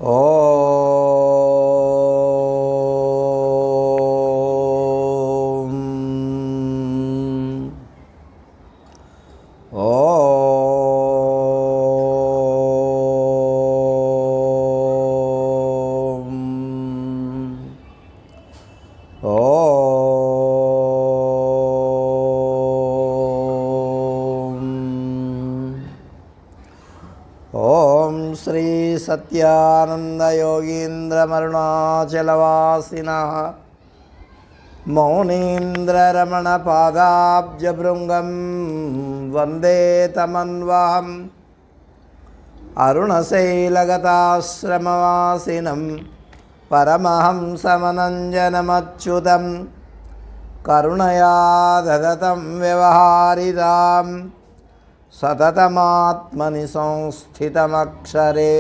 ఓం ఓం శ్రీ సత్యానంద యోగీంద్ర మరుణాచలవాసినః మౌనీంద్రరమణ పాదాబ్జభృంగం వందే తమన్వహం అరుణశైలగతాశ్రమవాసినం పరమహంసమనంజనమచ్యుతం కరుణయా దదతం వ్యవహారితాం సతతమాత్మని సంస్థితమక్షరే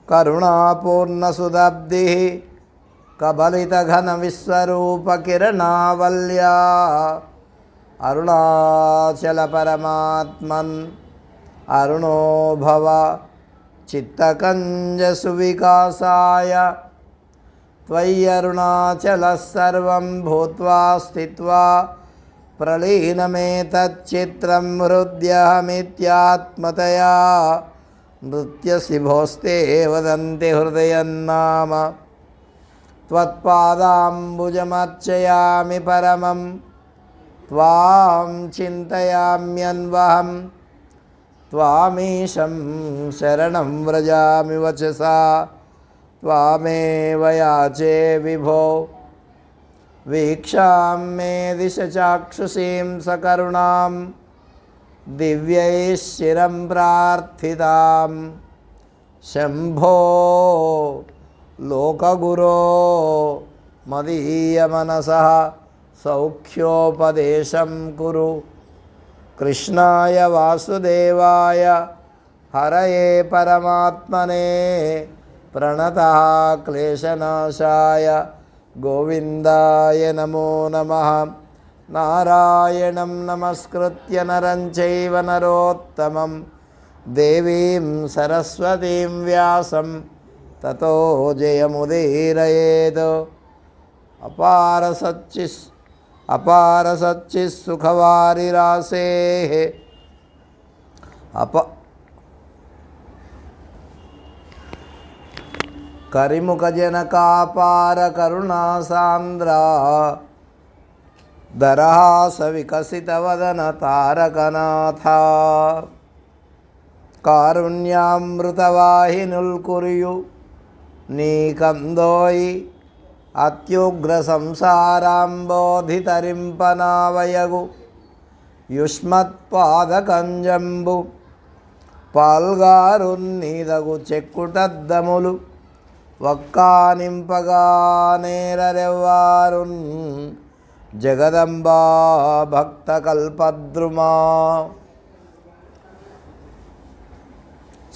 కరుణాపూర్ణసుదబ్ధిః కబలితఘనవిశ్వరూపకిరణావల్యా అరుణాచలపరమాత్మన్ అరుణో భవ చిత్తకంజసువికాసాయ త్వయ్యరుణాచలः సర్వం భూత్వా స్థిత్వా ప్రలీనమేతచ్చిత్రం హృద్యహమిత్యాత్మతయా నృత్యశిభోస్తే వదంతి హృదయన్నామ త్వత్పాదాంబుజమర్చయామి పరమం త్వాం చింతయామ్యన్వహం త్వామీశం శరణం వ్రజామి వచసా త్వామేవ యాచే విభో వీక్షాం మే దిశ చాక్షుషీం సకరుణాం దివ్యైః శిరం ప్రార్థితాం శంభో లోకగురో మదీయమనసః సౌఖ్యోపదేశం కురు కృష్ణాయ వాసుదేవాయ హరయే పరమాత్మనే ప్రణతః క్లేశనాశాయ గోవిందాయ నమో నమః నారాయణం నమస్కృత్య నరం చైవ నరోత్తమం దేవీం సరస్వతీం వ్యాసం తతో జయముదీరయేత్ అపార సచ్చిః సుఖవారిరాసేః కరిముఖజనకాపార కరుణాసాంద్ర దరహాస వికసితవదన తారకనాథ కారుణ్యామృతవాహినుల్ కురియు నీకందోయి అత్యుగ్ర సంసారాంబోధితరింపనావయగు యుష్మత్పాదకంజంబు పాల్గారున్నీదగు చెక్కుటద్దములు వక్కానింపగా నేరరెవ్వారున్ జగదంబా భక్త కల్పద్రుమా.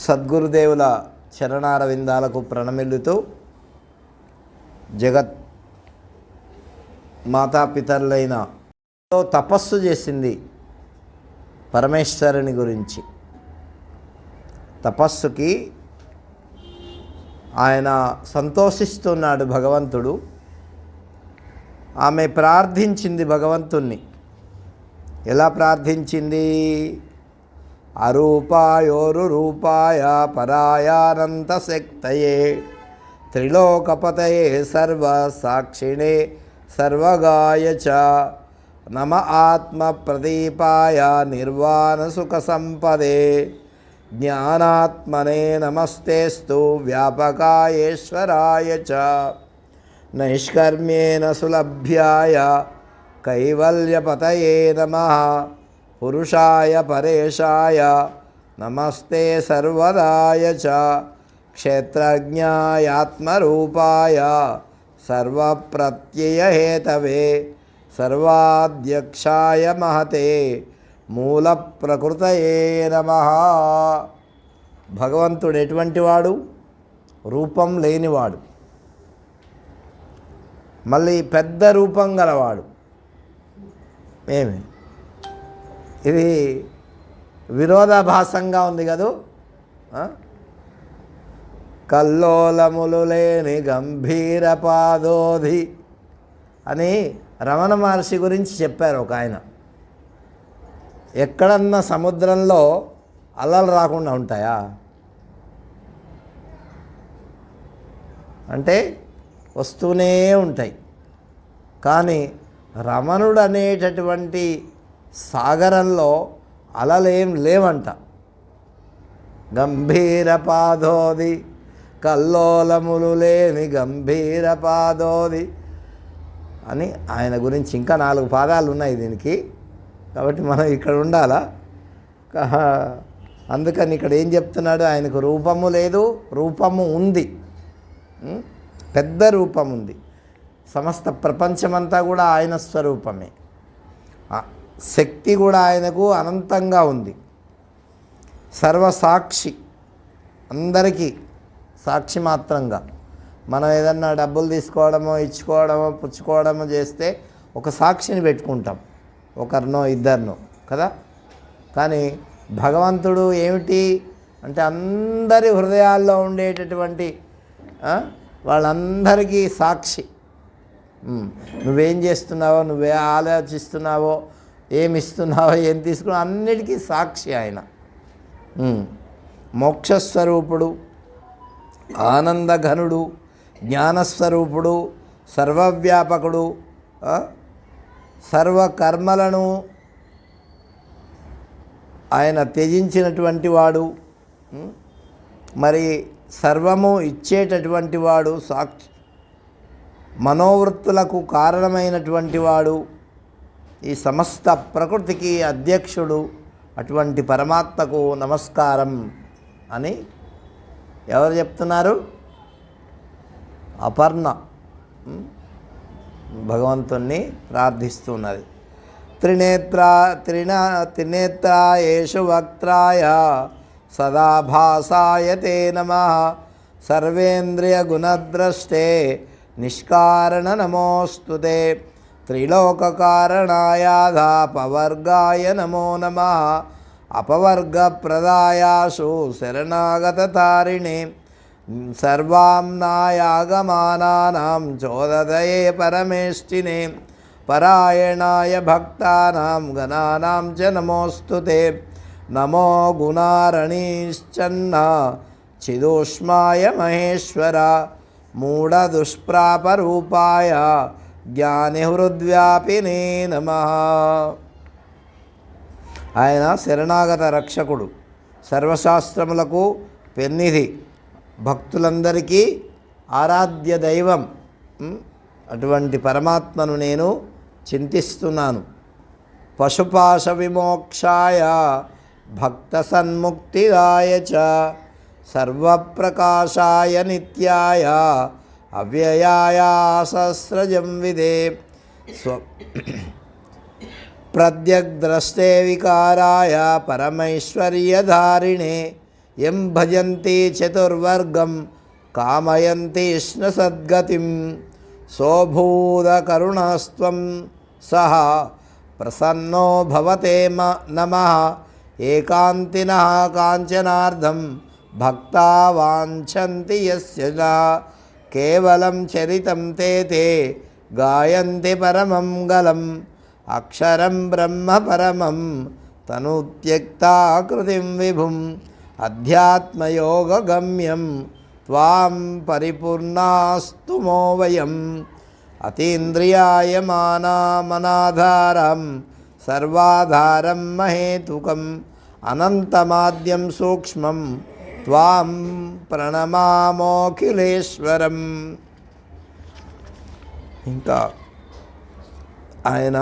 సద్గురుదేవుల చరణారవిందాలకు ప్రణమిల్లుతూ జగత్ మాతాపితరులైన తపస్సు చేసింది పరమేశ్వరుని గురించి. తపస్సుకి ఆయన సంతోషిస్తున్నాడు భగవంతుడు. ఆమె ప్రార్థించింది భగవంతుణ్ణి. ఎలా ప్రార్థించింది? అరూపాయోరు రూపాయ పరాయానంత శక్తయే త్రిలోకపతయే సర్వ సాక్షిణే సర్వగాయ చ నమ ఆత్మ ప్రదీపాయ నిర్వాణ సుఖ సంపదే జ్ఞానాత్మనే నమస్తేస్తు వ్యాపకాయేశ్వరాయ చ నైష్కర్మ్యేన సులభ్యాయ కైవల్యపతయే నమః పురుషాయ పరేశాయ నమస్తే సర్వదాయ చ క్షేత్రజ్ఞాయాత్మరూపాయ సర్వప్రత్యయహేతవే సర్వాధ్యక్షాయ మహతే మూల ప్రకృతయే నమః. భగవంతుడు ఎటువంటి వాడు? రూపం లేనివాడు, మళ్ళీ పెద్ద రూపం గలవాడు. ఏమి ఇది విరోధాభాసంగా ఉంది కదూ. కల్లోలములు లేని గంభీర పాదోధి అని రమణ మహర్షి గురించి చెప్పారు ఒక ఆయన. ఎక్కడన్నా సముద్రంలో అలలు రాకుండా ఉంటాయా? అంటే వస్తూనే ఉంటాయి. కానీ రమణుడు అనేటటువంటి సాగరంలో అలలేం లేవంట. గంభీర పాదోది కల్లోలములు లేని గంభీర పాదోది అని ఆయన గురించి ఇంకా 4 పాదాలు ఉన్నాయి దీనికి. కాబట్టి మనం ఇక్కడ ఉండాలా. అందుకని ఇక్కడ ఏం చెప్తున్నాడు, ఆయనకు రూపము లేదు, రూపము ఉంది, పెద్ద రూపం ఉంది. సమస్త ప్రపంచమంతా కూడా ఆయన స్వరూపమే. శక్తి కూడా ఆయనకు అనంతంగా ఉంది. సర్వసాక్షి, అందరికీ సాక్షి మాత్రంగా. మనం ఏదన్నా డబ్బులు తీసుకోవడమో ఇచ్చుకోవడమో పుచ్చుకోవడమో చేస్తే ఒక సాక్షిని పెట్టుకుంటాం, ఒకరినో ఇద్దరినో కదా. కానీ భగవంతుడు ఏమిటి అంటే అందరి హృదయాల్లో ఉండేటటువంటి వాళ్ళందరికీ సాక్షి. నువ్వేం చేస్తున్నావో, నువ్వే ఆలోచిస్తున్నావో, ఏమి ఇస్తున్నావో, ఏం తీసుకున్నావో అన్నిటికీ సాక్షి ఆయన. మోక్షస్వరూపుడు, ఆనందఘనుడు, జ్ఞానస్వరూపుడు, సర్వవ్యాపకుడు, సర్వకర్మలను ఆయన త్యజించినటువంటి వాడు, మరి సర్వము ఇచ్చేటటువంటి వాడు, సాక్షి మనోవృత్తులకు కారణమైనటువంటి వాడు, ఈ సమస్త ప్రకృతికి అధ్యక్షుడు. అటువంటి పరమాత్మకు నమస్కారం అని ఎవరు చెప్తున్నారు? అపర్ణ భగవంతుణ్ణి ప్రార్థిస్తున్నది. త్రినేత్రాయేషు వక్త్రాయ సదా భాసాయ తే నమః సర్వేంద్రియ గుణద్రష్టే నిష్కారణ నమోస్తుతే త్రిలోకకారణాయాధాపవర్గాయ నమో నమః అపవర్గప్రదాయాసు శరణాగతతారిణే సర్వాంనాయాగమానానాం చోదదయే పరమేష్ఠినే పరాయణాయ భక్తానాం గణానాం చ నమోస్తుతే నమో గుణారణీశ్చన్న చిదూష్మాయ మహేశ్వర మూఢదుష్ప్రాపరూపాయ జ్ఞానిహృద్వ్యాపినే నమః. ఆయన శరణాగత రక్షకుడు, సర్వశాస్త్రములకు పెన్నిధి, భక్తులందరికీ ఆరాధ్య దైవం. అటువంటి పరమాత్మను నేను చింతిస్తున్నాను. పశుపాశ విమోక్షాయ భక్త సన్ముక్తిదాయ చ సర్వప్రకాశాయ నిత్యాయ అవ్యయాయ సహస్రజం విదే ప్రత్యగ్ద్రష్టే వికారాయ పరమైశ్వర్యధారిణే యం భజంతి చతుర్వర్గం కామయంతి ఇష్ణ సద్గతిం సోభూతకరుణస్త్వం సహ ప్రసన్నో భవతే నమః ఏకాంతినః కాంచనార్థం భక్తా వాంఛంతి యస్య కేవలం చరితం తే గాయంతి పరమం గలం అక్షరం బ్రహ్మ పరమం తను త్యక్తాకృతిం విభుం అధ్యాత్మయోగగమ్యం త్వాం పరిపూర్ణాస్తుమో వయం అతీంద్రియాయ మనాధారం సర్వాధారం మహేతుకం అనంతమాద్యం సూక్ష్మం త్వాం ప్రణమామోఖిలేశ్వరం. ఇంకా ఆయన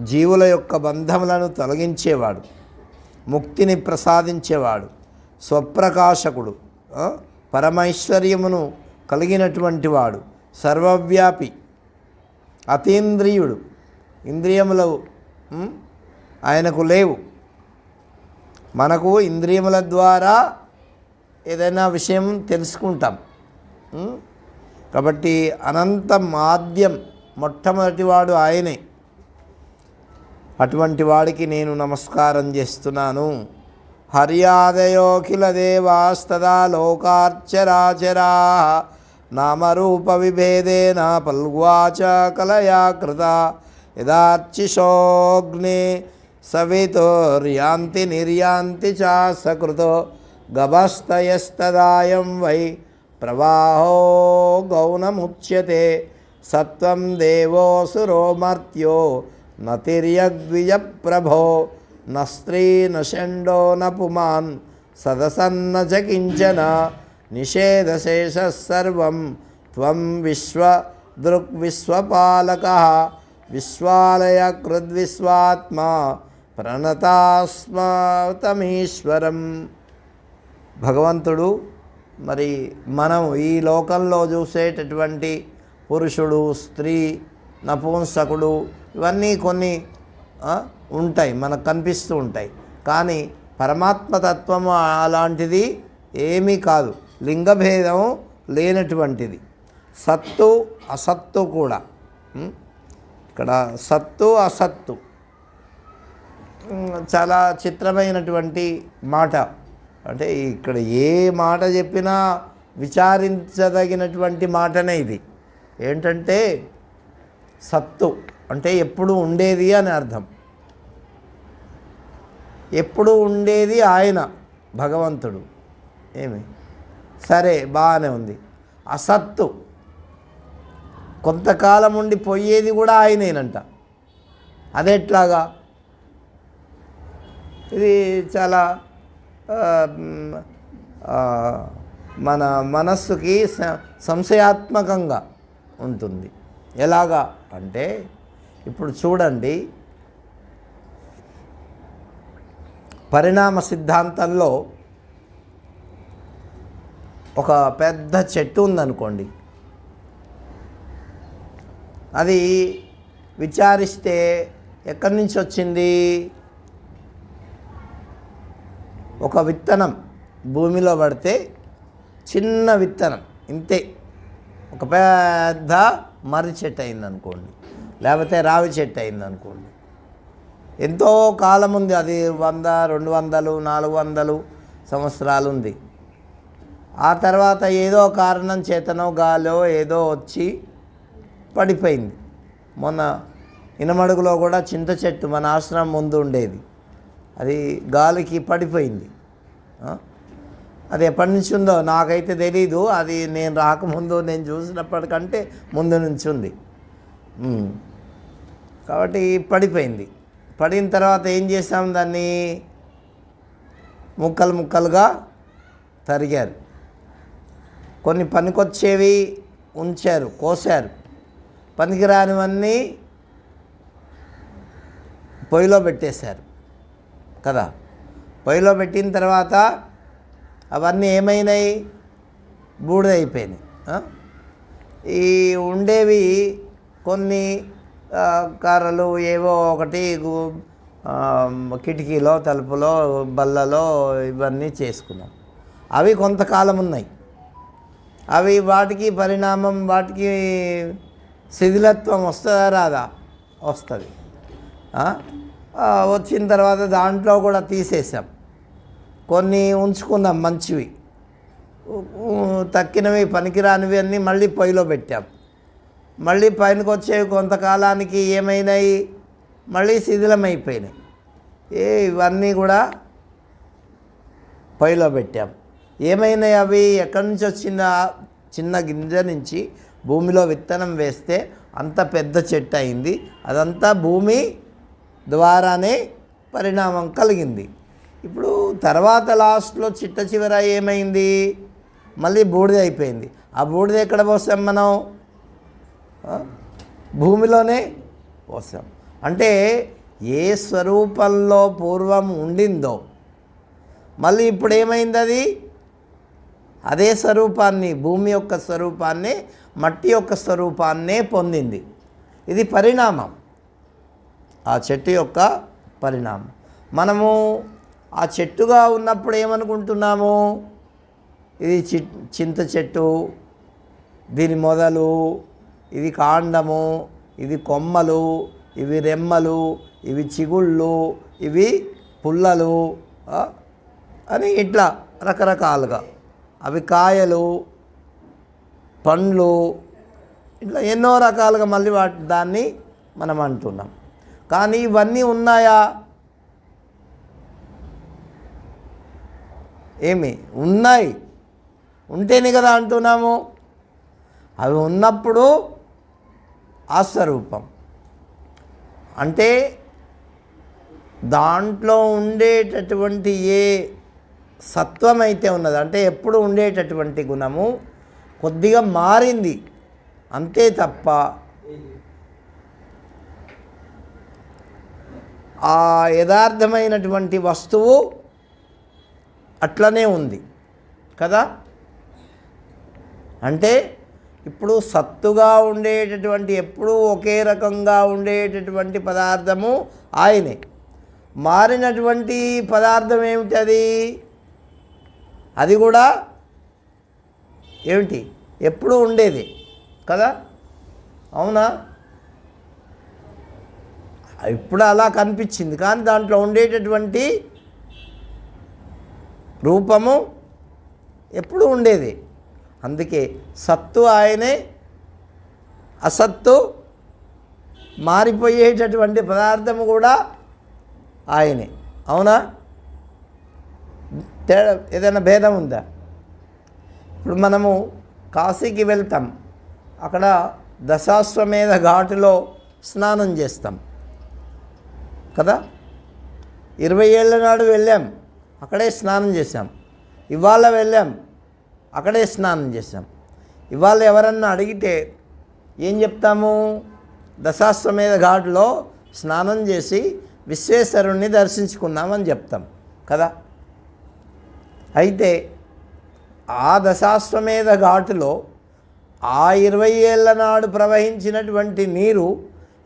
జీవుల యొక్క బంధములను తొలగించేవాడు, ముక్తిని ప్రసాదించేవాడు, స్వప్రకాశకుడు, పరమైశ్వర్యమును కలిగినటువంటి వాడు, సర్వవ్యాపి, అతీంద్రియుడు. ఇంద్రియములు ఆయనకు లేవు. మనకు ఇంద్రియముల ద్వారా ఏదైనా విషయం తెలుసుకుంటాం. కాబట్టి అనంతం ఆద్యం మొట్టమొదటివాడు ఆయనే. అటువంటి వాడికి నేను నమస్కారం చేస్తున్నాను హర్యాదయోఖిలదేవాస్తదా లోకార్చరాచరా నామరూపవిభేదేన పల్గ్వాచ కలయా కృత యదార్చిషోగ్ని సవితుర్యాంతి నిర్యాంతి చ సకృతో గభస్తయస్తదాయం వై ప్రవాహో గౌనముచ్యతే సత్వం దేవోసురో మర్త్యో నతిర్యగ్విజ ప్రభో న స్త్రీ న షండో న పుమాన్ సదసన్న చ కించన నిషేధశేష సర్వం త్వం విశ్వదృగ్విశ్వపాలకః విశ్వాలయ కృద్విశ్వాత్మా ప్రణతాస్మతమీశ్వరం. భగవంతుడు మరి మనం ఈ లోకంలో చూసేటటువంటి పురుషుడు, స్త్రీ, నపుంసకుడు ఇవన్నీ కొన్ని ఉంటాయి, మనకు కనిపిస్తూ ఉంటాయి. కానీ పరమాత్మతత్వము అలాంటిది ఏమీ కాదు, లింగభేదం లేనటువంటిది. సత్తు అసత్తు కూడా. ఇక్కడ సత్తు అసత్తు చాలా చిత్రమైనటువంటి మాట. అంటే ఇక్కడ ఏ మాట చెప్పినా విచారించదగినటువంటి మాటనే ఇది. ఏంటంటే సత్తు అంటే ఎప్పుడు ఉండేది అని అర్థం. ఎప్పుడు ఉండేది ఆయన భగవంతుడు. ఏమి సరే బాగానే ఉంది. అసత్తు కొంతకాలం ఉండి పోయేది కూడా ఆయనేనంట. అదెట్లాగా? ఇది చాలా మన మనస్సుకి సంశయాత్మకంగా ఉంటుంది. ఎలాగా అంటే ఇప్పుడు చూడండి, పరిణామ సిద్ధాంతంలో ఒక పెద్ద చెట్టు ఉందనుకోండి, అది విచారిస్తే ఎక్కడి నుంచి వచ్చింది? ఒక విత్తనం భూమిలో పడితే చిన్న విత్తనం ఇంతే ఒక పెద్ద మర్రి చెట్టు అయిందనుకోండి, లేకపోతే రావి చెట్టు అయిందనుకోండి. ఎంతో కాలం ఉంది, అది 100, 200, 400 సంవత్సరాలు ఉంది. ఆ తర్వాత ఏదో కారణం చేతనో గాలో ఏదో వచ్చి పడిపోయింది. మొన్న ఇనమడుగులో కూడా చింత చెట్టు మన ఆశ్రమం ముందు ఉండేది, అది గాలికి పడిపోయింది. అది ఎప్పటి నుంచి ఉందో నాకైతే తెలీదు. అది నేను రాకముందు, నేను చూసినప్పటికంటే ముందు నుంచి ఉంది. కాబట్టి పడిపోయింది. పడిన తర్వాత ఏం చేసాం? దాన్ని ముక్కలు ముక్కలుగా తరిగారు. కొన్ని పనికొచ్చేవి ఉంచారు, కోసారు. పనికిరానివన్నీ పొయ్యిలో పెట్టేశారు కదా. పొయ్యిలో పెట్టిన తర్వాత అవన్నీ ఏమైనాయి? బూడిదైపోయినాయి. ఈ ఉండేవి కొన్ని కర్రలు ఏవో ఒకటి కిటికీలో, తలుపులో, బల్లలో ఇవన్నీ చేసుకున్నాం. అవి కొంతకాలం ఉన్నాయి. అవి వాటికి పరిణామం, వాటికి శిథిలత్వం వస్తుందా రాదా? వస్తుంది. వచ్చిన తర్వాత దాంట్లో కూడా తీసేసాం. కొన్ని ఉంచుకున్నాం మంచివి, తక్కినవి పనికిరానివి అన్నీ మళ్ళీ పొయ్యిలో పెట్టాం. మళ్ళీ పైనకి వచ్చేవి కొంతకాలానికి ఏమైనాయి? మళ్ళీ శిథిలమైపోయినాయి. ఇవన్నీ కూడా పొయ్యిలో పెట్టాం. ఏమైనాయి అవి? ఎక్కడి నుంచి వచ్చిందా? చిన్న గింజ నుంచి భూమిలో విత్తనం వేస్తే అంత పెద్ద చెట్టు అయింది. అదంతా భూమి ద్వారానే పరిణామం కలిగింది. ఇప్పుడు తర్వాత లాస్ట్లో చిట్ట చివర ఏమైంది? మళ్ళీ బూడిద అయిపోయింది. ఆ బూడిద ఎక్కడ పోసాం మనం? భూమిలోనే పోసాం. అంటే ఏ స్వరూపంలో పూర్వం ఉండిందో మళ్ళీ ఇప్పుడు ఏమైంది? అది అదే స్వరూపాన్ని, భూమి యొక్క స్వరూపాన్ని, మట్టి యొక్క స్వరూపాన్నే పొందింది. ఇది పరిణామం, ఆ చెట్టు యొక్క పరిణామం. మనము ఆ చెట్టుగా ఉన్నప్పుడు ఏమనుకుంటున్నాము? ఇది చింత చెట్టు, దీని మొదలు, ఇది కాండము, ఇది కొమ్మలు, ఇవి రెమ్మలు, ఇవి చిగుళ్ళు, ఇవి పుల్లలు, అని ఇట్లా రకరకాలుగా అవి కాయలు, పండ్లు, ఇట్లా ఎన్నో రకాలుగా మళ్ళీ దాన్ని మనం అంటున్నాం. కానీ ఇవన్నీ ఉన్నాయా? ఏమి ఉన్నాయి, ఉంటేనే కదా అంటున్నాము. అవి ఉన్నప్పుడు ఆ స్వరూపం అంటే దాంట్లో ఉండేటటువంటి ఏ సత్వం అయితే ఉన్నది, అంటే ఎప్పుడు ఉండేటటువంటి గుణము కొద్దిగా మారింది అంతే తప్ప ఆ యథార్థమైనటువంటి వస్తువు అట్లనే ఉంది కదా. అంటే ఇప్పుడు సత్తుగా ఉండేటటువంటి ఎప్పుడూ ఒకే రకంగా ఉండేటటువంటి పదార్థము ఆయనే. మారినటువంటి పదార్థం ఏమిటి? అది కూడా ఏమిటి? ఎప్పుడూ ఉండేది కదా, అవునా? ఇప్పుడు అలా కనిపించింది, కానీ దాంట్లో ఉండేటటువంటి రూపము ఎప్పుడు ఉండేది. అందుకే సత్తు ఆయనే, అసత్తు మారిపోయేటటువంటి పదార్థము కూడా ఆయనే, అవునా? తేడా ఏదైనా భేదం ఉందా? ఇప్పుడు మనము కాశీకి వెళ్తాం, అక్కడ దశాశ్వమేధ ఘాటులో స్నానం చేస్తాం కదా. 20 ఏళ్ళ నాడు వెళ్ళాం, అక్కడే స్నానం చేశాం. ఇవాళ వెళ్ళాం, అక్కడే స్నానం చేశాం. ఇవాళ ఎవరన్నా అడిగితే ఏం చెప్తాము? దశాశ్వమేధ ఘాటులో స్నానం చేసి విశ్వేశ్వరుణ్ణి దర్శించుకున్నామని చెప్తాం కదా. అయితే ఆ దశాశ్వమేధ ఘాటులో ఆ 20 ఏళ్ళ నాడు ప్రవహించినటువంటి నీరు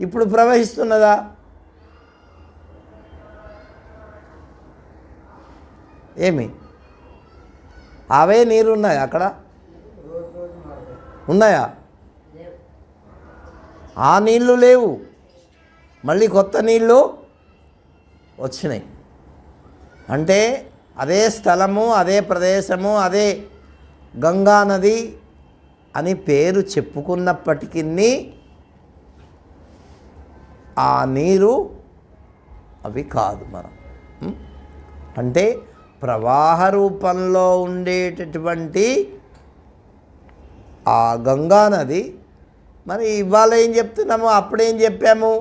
ఇప్పుడు ప్రవహిస్తున్నదా? ఏమి అవే నీరు ఉన్నాయా అక్కడ? ఉన్నాయా? ఆ నీళ్ళు లేవు, మళ్ళీ కొత్త నీళ్ళు వచ్చినాయి. అంటే అదే స్థలము, అదే ప్రదేశము, అదే గంగా నది అని పేరు చెప్పుకున్నప్పటికీ ఆ నీరు అవి కాదు. మనం అంటే ప్రవాహ రూపంలో ఉండేటటువంటి ఆ గంగా నది మరి ఇవాళ ఏం చెప్తున్నాము, అప్పుడేం చెప్పాము?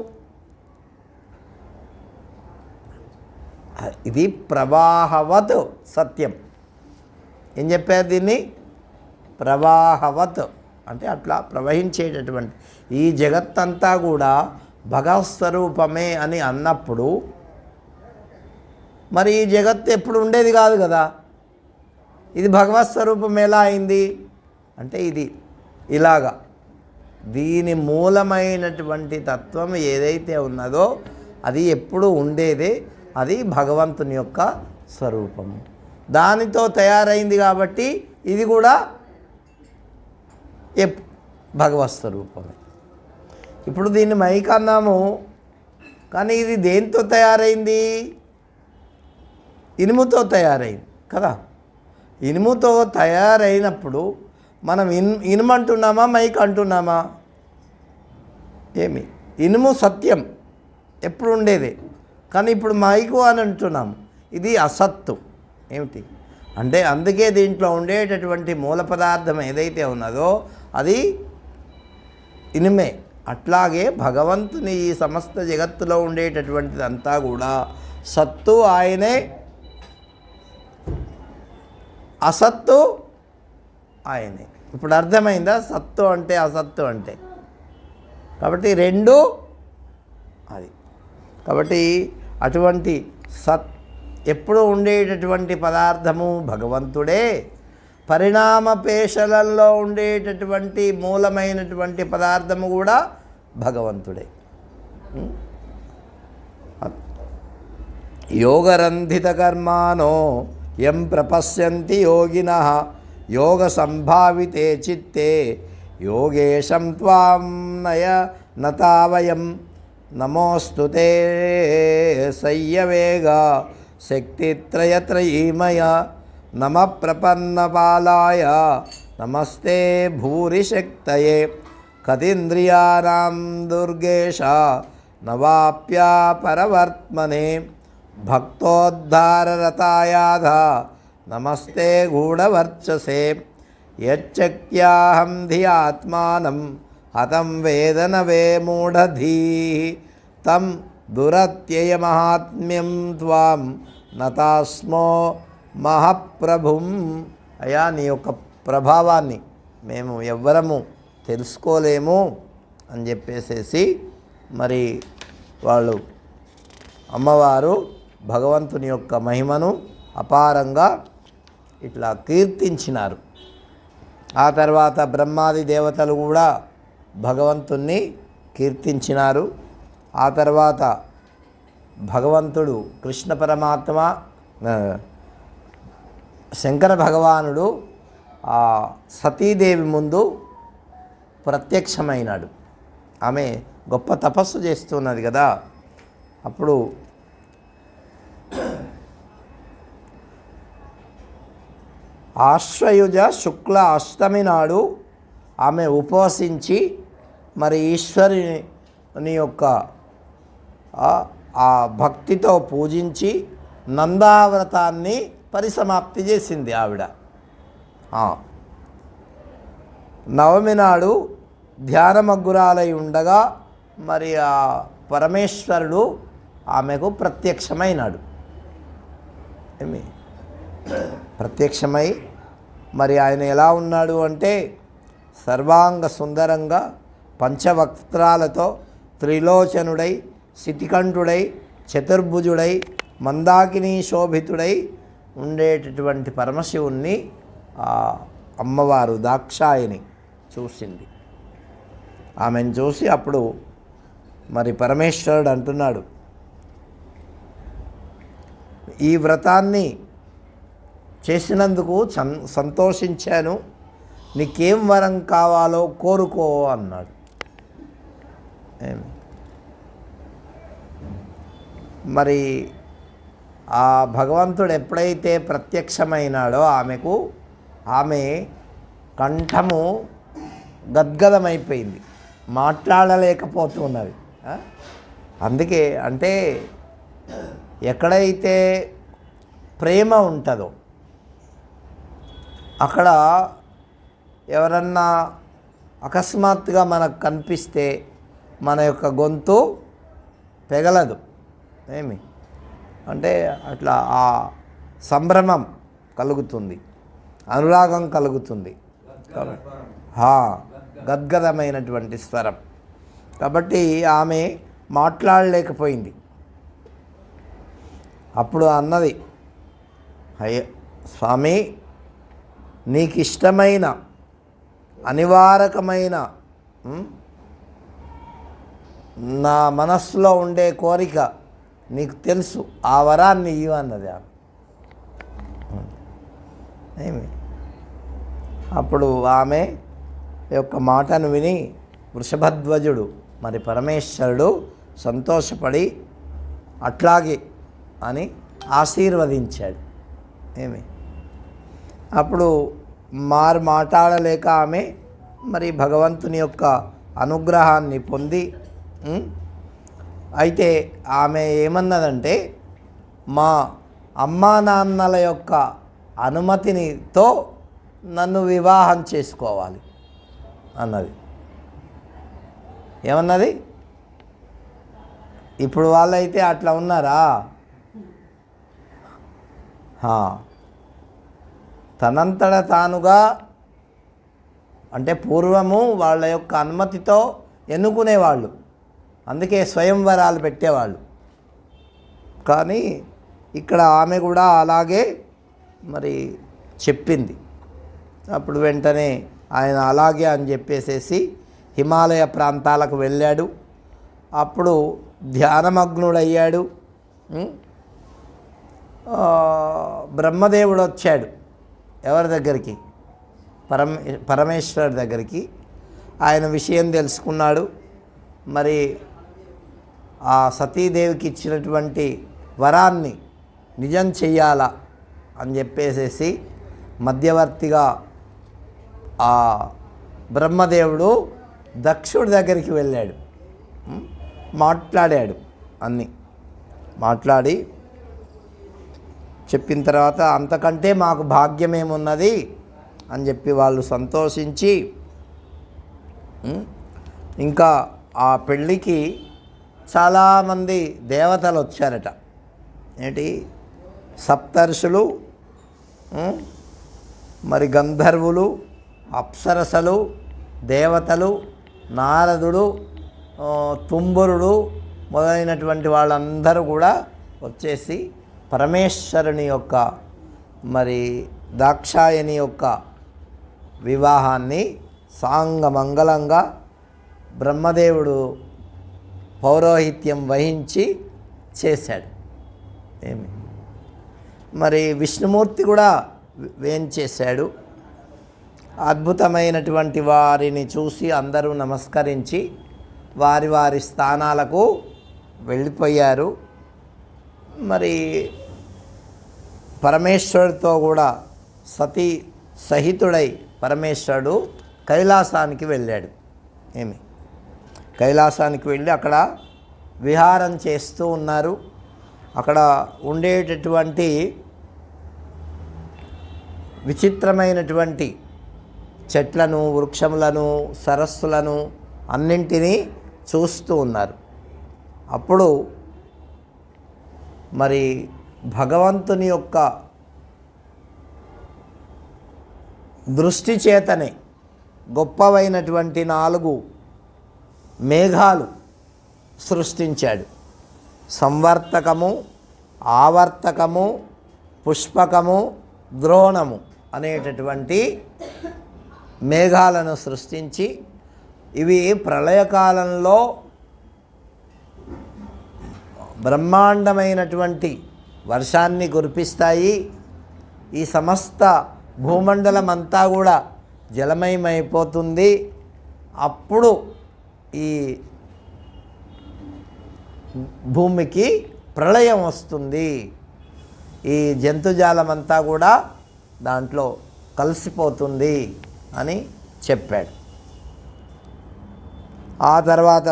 ఇది ప్రవాహవత్ సత్యం. ఏం చెప్పారు దీన్ని? ప్రవాహవత్ అంటే అట్లా ప్రవహించేటటువంటి ఈ జగత్తంతా కూడా భగవత్స్వరూపమే అని అన్నప్పుడు మరి ఈ జగత్తు ఎప్పుడు ఉండేది కాదు కదా. ఇది భగవత్స్వరూపం ఎలా అయింది అంటే ఇది ఇలాగా దీని మూలమైనటువంటి తత్వం ఏదైతే ఉన్నదో అది ఎప్పుడు ఉండేదే, అది భగవంతుని యొక్క స్వరూపము. దానితో తయారైంది కాబట్టి ఇది కూడా భగవత్ స్వరూపమే. ఇప్పుడు దీన్ని మైక్ అన్నాము, కానీ ఇది దేంతో తయారైంది? ఇనుముతో తయారైంది కదా. ఇనుముతో తయారైనప్పుడు మనం ఇనుము అంటున్నామా, మైక్ అంటున్నామా? ఏమి? ఇనుము సత్యం ఎప్పుడు ఉండేదే, కానీ ఇప్పుడు మైకు అని అంటున్నాము, ఇది అసత్తు. ఏమిటి అంటే అందుకే దీంట్లో ఉండేటటువంటి మూల పదార్థం ఏదైతే ఉన్నదో అది ఇనుమే. అట్లాగే భగవంతుని ఈ సమస్త జగత్తులో ఉండేటటువంటిదంతా కూడా సత్తు ఆయనే, అసత్తు ఆయనే. ఇప్పుడు అర్థమైందా సత్తు అంటే అసత్తు అంటే? కాబట్టి రెండు అది. కాబట్టి అటువంటి ఎప్పుడు ఉండేటటువంటి పదార్థము భగవంతుడే, పరిణామపేశలలో ఉండేటటువంటి మూలమైనటువంటి పదార్థము కూడా భగవంతుడే. యోగరంధిత కర్మాణో యం ప్రపశ్యంతి యోగినః యోగ సంభావితే చిత్తే యోగేశం త్వాం నతావయం నమోస్తుతే సయ్యవేగ శక్తిత్రయత్రయీమయ నమ ప్రపన్నపాలాయ నమస్తే భూరిశక్తయే కతీంద్రియాణం దుర్గేశ నవాప్యా పరవర్త్మనే భక్తోద్ధారరతాయాధ నమస్తే గూఢవర్చసే యచ్చక్యాహం ధియాత్మానం హతం వేదన వే మూఢధీః తం దురత్యయమహాత్మ్యం త్వాం నతాస్మో మహాప్రభుం. అయ్యా, నీ యొక్క ప్రభావాన్ని మేము ఎవ్వరము తెలుసుకోలేము అని చెప్పేసేసి మరి వాళ్ళు అమ్మవారు భగవంతుని యొక్క మహిమను అపారంగా ఇట్లా కీర్తించినారు. ఆ తర్వాత బ్రహ్మాది దేవతలు కూడా భగవంతుణ్ణి కీర్తించినారు. ఆ తర్వాత భగవంతుడు కృష్ణ పరమాత్మ శంకర భగవానుడు ఆ సతీదేవి ముందు ప్రత్యక్షమైనాడు. ఆమె గొప్ప తపస్సు చేస్తున్నది కదా. అప్పుడు ఆశ్వయుజ శుక్ల అష్టమి నాడు ఆమె ఉపవసించి మరి ఈశ్వరుని యొక్క ఆ భక్తితో పూజించి నందావ్రతాన్ని పరిసమాప్తి చేసింది ఆవిడ. నవమి నాడు ధ్యానమగ్గురాలై ఉండగా మరి ఆ పరమేశ్వరుడు ఆమెకు ప్రత్యక్షమైనాడు. ప్రత్యక్షమై మరి ఆయన ఎలా ఉన్నాడు అంటే సర్వాంగ సుందరంగా పంచవక్త్రాలతో త్రిలోచనుడై శితికంఠుడై చతుర్భుజుడై మందాకిని శోభితుడై ఉండేటటువంటి పరమశివుణ్ణి ఆ అమ్మవారు దాక్షాయని చూసింది. ఆమెను చూసి అప్పుడు మరి పరమేశ్వరుడు అంటున్నాడు, ఈ వ్రతాన్ని చేసినందుకు సంతోషించాను, నీకేం వరం కావాలో కోరుకో అన్నాడు. మరి ఆ భగవంతుడు ఎప్పుడైతే ప్రత్యక్షమైనాడో ఆమె కంఠము గద్గదమైపోయింది, మాట్లాడలేకపోతున్నది. అందుకే అంటే ఎక్కడైతే ప్రేమ ఉంటుందో అక్కడ ఎవరన్నా అకస్మాత్తుగా మనకు కనిపిస్తే మన యొక్క గొంతు పెగలదు. అంటే అట్లా ఆ సంభ్రమం కలుగుతుంది, అనురాగం కలుగుతుంది. గద్గదమైనటువంటి స్వరం. కాబట్టి ఆమె మాట్లాడలేకపోయింది. అప్పుడు అన్నది, అయ్య స్వామి, నీకు ఇష్టమైన అనివారకమైన నా మనస్సులో ఉండే కోరిక నీకు తెలుసు, ఆ వరాన్ని ఇవ్వు అన్నది ఆమె. అప్పుడు ఆమె యొక్క మాటను విని వృషభధ్వజుడు మరి పరమేశ్వరుడు సంతోషపడి అట్లాగే అని ఆశీర్వదించాడు. అప్పుడు మాట్లాడలేక ఆమె మరి భగవంతుని యొక్క అనుగ్రహాన్ని పొంది అయితే ఆమె ఏమన్నదంటే, మా అమ్మా నాన్నల యొక్క అనుమతితో నన్ను వివాహం చేసుకోవాలి అన్నది. ఏమన్నది? ఇప్పుడు వాళ్ళైతే అట్లా ఉన్నారా? తనంతట తానుగా అంటే పూర్వము వాళ్ళ యొక్క అనుమతితో ఎన్నుకునేవాళ్ళు, అందుకే స్వయంవరాలు పెట్టేవాళ్ళు. కానీ ఇక్కడ ఆమె కూడా అలాగే మరి చెప్పింది. అప్పుడు వెంటనే ఆయన అలాగే అని చెప్పేసేసి హిమాలయ ప్రాంతాలకు వెళ్ళాడు. అప్పుడు ధ్యానమగ్నుడయ్యాడు. బ్రహ్మదేవుడు వచ్చాడు ఎవరి దగ్గరికి? పరమేశ్వరుడి దగ్గరికి. ఆయన విషయం తెలుసుకున్నాడు. మరి ఆ సతీదేవికి ఇచ్చినటువంటి వరాన్ని నిజం చెయ్యాలా అని చెప్పేసేసి మధ్యవర్తిగా ఆ బ్రహ్మదేవుడు దక్షుడి దగ్గరికి వెళ్ళాడు. మాట్లాడాడు, అన్నీ మాట్లాడి చెప్పిన తర్వాత అంతకంటే మాకు భాగ్యమేమున్నది అని చెప్పి వాళ్ళు సంతోషించి ఇంకా ఆ పెళ్ళికి చాలామంది దేవతలు వచ్చారట. ఏంటి, సప్తర్షులు, మరి గంధర్వులు, అప్సరసలు, దేవతలు, నారదుడు, తుంబురుడు మొదలైనటువంటి వాళ్ళందరూ కూడా వచ్చేసి పరమేశ్వరుని యొక్క మరి దాక్షాయని యొక్క వివాహాన్ని సాంగమంగళంగా బ్రహ్మదేవుడు పౌరోహిత్యం వహించి చేశాడు. మరి విష్ణుమూర్తి కూడా వేంచేశాడు. అద్భుతమైనటువంటి వారిని చూసి అందరూ నమస్కరించి వారి వారి స్థానాలకు వెళ్ళిపోయారు. మరి పరమేశ్వరుడితో కూడా సతీ సహితుడై పరమేశ్వరుడు కైలాసానికి వెళ్ళాడు. కైలాసానికి వెళ్ళి అక్కడ విహారం చేస్తూ ఉన్నారు. అక్కడ ఉండేటటువంటి విచిత్రమైనటువంటి చెట్లను, వృక్షములను, సరస్సులను అన్నింటినీ చూస్తూ ఉన్నారు. అప్పుడు మరి భగవంతుని యొక్క దృష్టి చేతనే గొప్పవైనటువంటి 4 మేఘాలు సృష్టించాడు. సంవర్తకము, ఆవర్తకము, పుష్పకము, ద్రోణము అనేటటువంటి మేఘాలను సృష్టించి ఇవి ప్రళయకాలంలో బ్రహ్మాండమైనటువంటి వర్షాన్ని కురిపిస్తాయి. ఈ సమస్త భూమండలం అంతా కూడా జలమయమైపోతుంది. అప్పుడు ఈ భూమికి ప్రళయం వస్తుంది. ఈ జంతుజాలమంతా కూడా దాంట్లో కలిసిపోతుంది అని చెప్పాడు. ఆ తర్వాత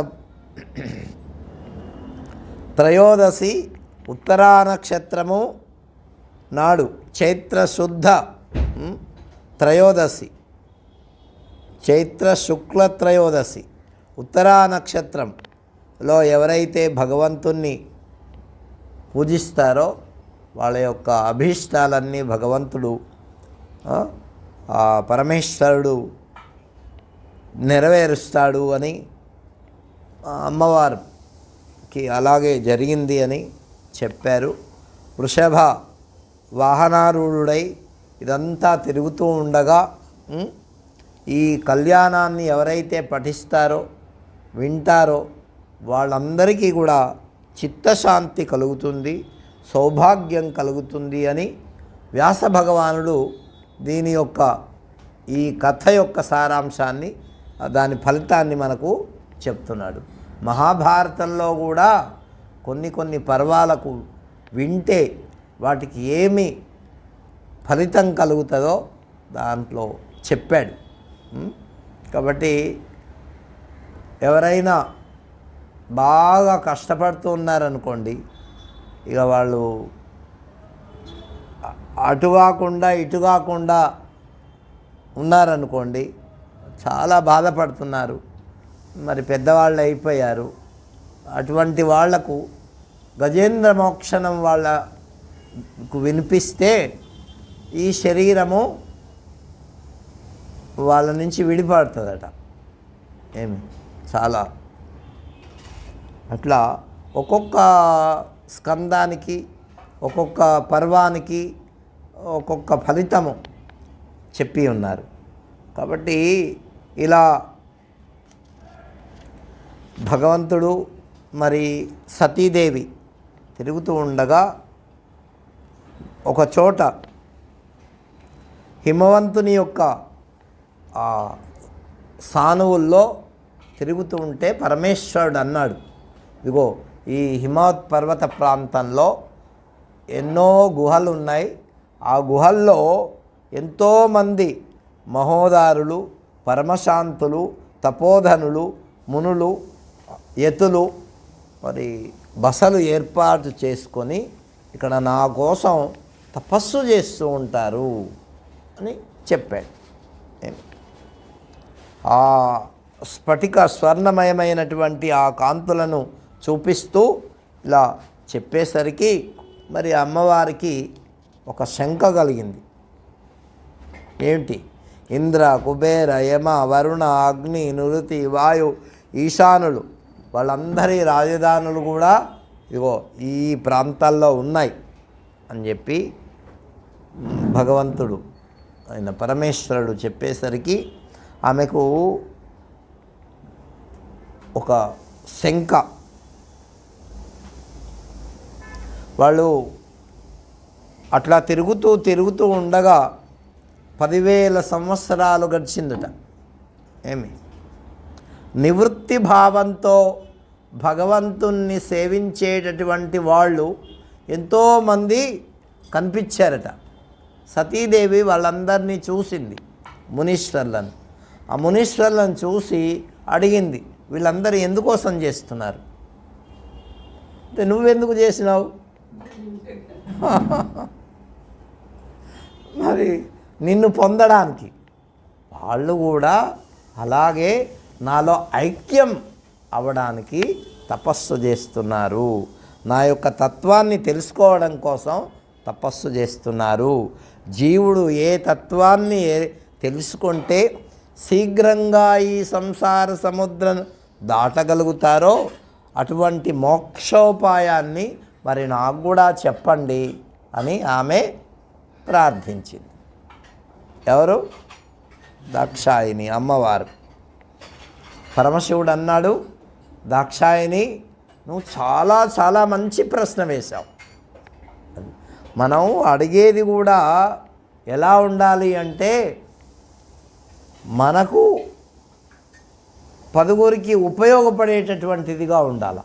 త్రయోదశి ఉత్తరా నక్షత్రము నాడు చైత్రశుద్ధ త్రయోదశి, చైత్ర శుక్ల త్రయోదశి ఉత్తరా నక్షత్రంలో ఎవరైతే భగవంతుణ్ణి పూజిస్తారో వాళ్ళ యొక్క అభీష్టాలన్నీ భగవంతుడు ఆ పరమేశ్వరుడు నెరవేరుస్తాడు అని అమ్మవారికి అలాగే జరిగింది అని చెప్పారు. వృషభ వాహనారూఢుడై ఇదంతా తిరుగుతూ ఉండగా ఈ కళ్యాణాన్ని ఎవరైతే పఠిస్తారో వింటారో వాళ్ళందరికీ కూడా చిత్తశాంతి కలుగుతుంది, సౌభాగ్యం కలుగుతుంది అని వ్యాస భగవానుడు దీని యొక్క ఈ కథ యొక్క సారాంశాన్ని, దాని ఫలితాన్ని మనకు చెప్తున్నాడు. మహాభారతంలో కూడా కొన్ని పర్వాలకు వింటే వాటికి ఏమి ఫలితం కలుగుతుందో దాంట్లో చెప్పాడు. కాబట్టి ఎవరైనా బాగా కష్టపడుతూ ఉన్నారనుకోండి, ఇక వాళ్ళు అటు కాకుండా ఇటు కాకుండా ఉన్నారనుకోండి, చాలా బాధపడుతున్నారు, మరి పెద్దవాళ్ళు అయిపోయారు. అటువంటి వాళ్లకు గజేంద్ర మోక్షణం వాళ్ళకు వినిపిస్తే ఈ శరీరము వాళ్ళ నుంచి విడిపడుతుందట. చాలా అట్లా ఒక్కొక్క స్కందానికి, ఒక్కొక్క పర్వానికి ఒక్కొక్క ఫలితము చెప్పి ఉన్నారు. కాబట్టి ఇలా భగవంతుడు మరి సతీదేవి తిరుగుతూ ఉండగా ఒక చోట హిమవంతుని యొక్క సానువుల్లో తిరుగుతూ ఉంటే పరమేశ్వరుడు అన్నాడు, ఇదిగో ఈ హిమవత్ పర్వత ప్రాంతంలో ఎన్నో గుహలు ఉన్నాయి. ఆ గుహల్లో ఎంతోమంది మహోదారులు, పరమశాంతులు, తపోధనులు, మునులు, యతులు మరి బసలు ఏర్పాటు చేసుకొని ఇక్కడ నా కోసం తపస్సు చేస్తూ ఉంటారు అని చెప్పాడు. ఆ స్ఫటిక స్వర్ణమయమైనటువంటి ఆ కాంతులను చూపిస్తూ ఇలా చెప్పేసరికి మరి అమ్మవారికి ఒక శంక కలిగింది. ఏమిటి? ఇంద్ర, కుబేర, యమ, వరుణ, అగ్ని, నిరుతి, వాయు, ఈశానులు వాళ్ళందరి రాజధానులు కూడా ఇగో ఈ ప్రాంతాల్లో ఉన్నాయి అని చెప్పి భగవంతుడు ఆయన పరమేశ్వరుడు చెప్పేసరికి ఆమెకు ఒక శంక. వాళ్ళు అట్లా తిరుగుతూ ఉండగా 10,000 సంవత్సరాలు గడిచిందట. ఏమి? నివృత్తి భావంతో భగవంతుణ్ణి సేవించేటటువంటి వాళ్ళు ఎంతోమంది కనిపించారట. సతీదేవి వాళ్ళందరినీ చూసింది, మునీశ్వర్లను. ఆ మునీశ్వర్లను చూసి అడిగింది, వీళ్ళందరూ ఎందుకోసం చేస్తున్నారు అంటే, నువ్వెందుకు చేసినావు? మరి నిన్ను పొందడానికి. వాళ్ళు కూడా అలాగే నాలో ఐక్యం అవ్వడానికి తపస్సు చేస్తున్నారు, నా యొక్క తత్వాన్ని తెలుసుకోవడం కోసం తపస్సు చేస్తున్నారు. జీవుడు ఏ తత్వాన్ని తెలుసుకుంటే శీఘ్రంగా ఈ సంసార సముద్రం దాటగలుగుతారో అటువంటి మోక్షోపాయాన్ని మరి నాకు కూడా చెప్పండి అని ఆమె ప్రార్థించింది. ఎవరు? దాక్షాయిని అమ్మవారు. పరమశివుడు అన్నాడు, దాక్షాయిని నువ్వు చాలా మంచి ప్రశ్న వేశావు. మనం అడిగేది కూడా ఎలా ఉండాలి అంటే, మనకు 10గురికి ఉపయోగపడేటటువంటిదిగా ఉండాలి.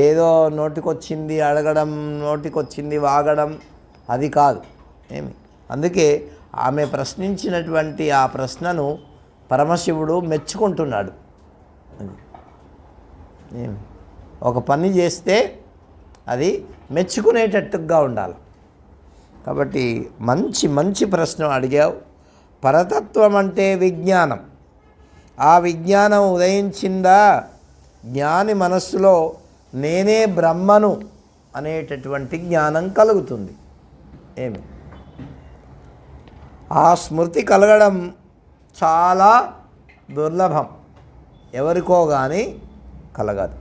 ఏదో నోటికొచ్చింది అడగడం, నోటికొచ్చింది వాగడం అది కాదు. అందుకే ఆమె ప్రశ్నించినటువంటి ఆ ప్రశ్నను పరమశివుడు మెచ్చుకుంటున్నాడు. ఒక పని చేస్తే అది మెచ్చుకునేటట్టుగా ఉండాలి. కాబట్టి మంచి ప్రశ్న అడిగావు. పరతత్వం అంటే విజ్ఞానం. ఆ విజ్ఞానం ఉదయించిందా, జ్ఞాని మనస్సులో నేనే బ్రహ్మను అనేటటువంటి జ్ఞానం కలుగుతుంది. ఆ స్మృతి కలగడం చాలా దుర్లభం, ఎవరికో కానీ కలగదు.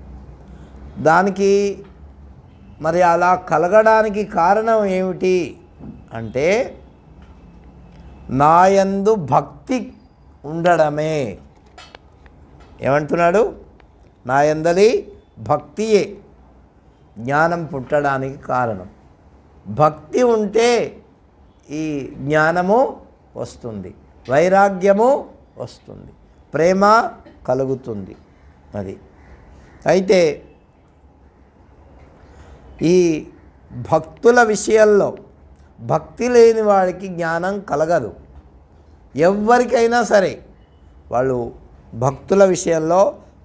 దానికి మరి అలా కలగడానికి కారణం ఏమిటి అంటే, నాయందు భక్తి ఉండడమే. ఏమంటున్నాడు? నాయందలి భక్తియే జ్ఞానం పుట్టడానికి కారణం. భక్తి ఉంటే ఈ జ్ఞానము వస్తుంది, వైరాగ్యము వస్తుంది, ప్రేమ కలుగుతుంది. అది అయితే ఈ భక్తుల విషయంలో భక్తి లేని వాడికి జ్ఞానం కలగదు. ఎవరికైనా సరే వాళ్ళు భక్తుల విషయంలో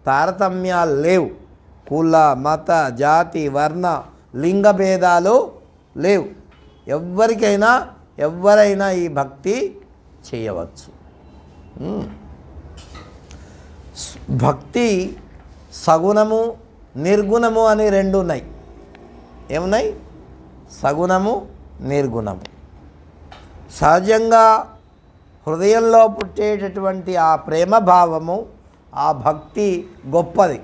తారతమ్యాలు లేవు. కుల, మత, జాతి, వర్ణ, లింగ భేదాలు లేవు. ఎవరైనా ఈ భక్తి చేయవచ్చు. భక్తి సగుణము, నిర్గుణము అని 2 ఉన్నాయి. ఏమున్నాయి? సగుణము, నిర్గుణము. సహజంగా హృదయంలో పుట్టేటటువంటి ఆ ప్రేమ భావము, ఆ భక్తి గొప్పది.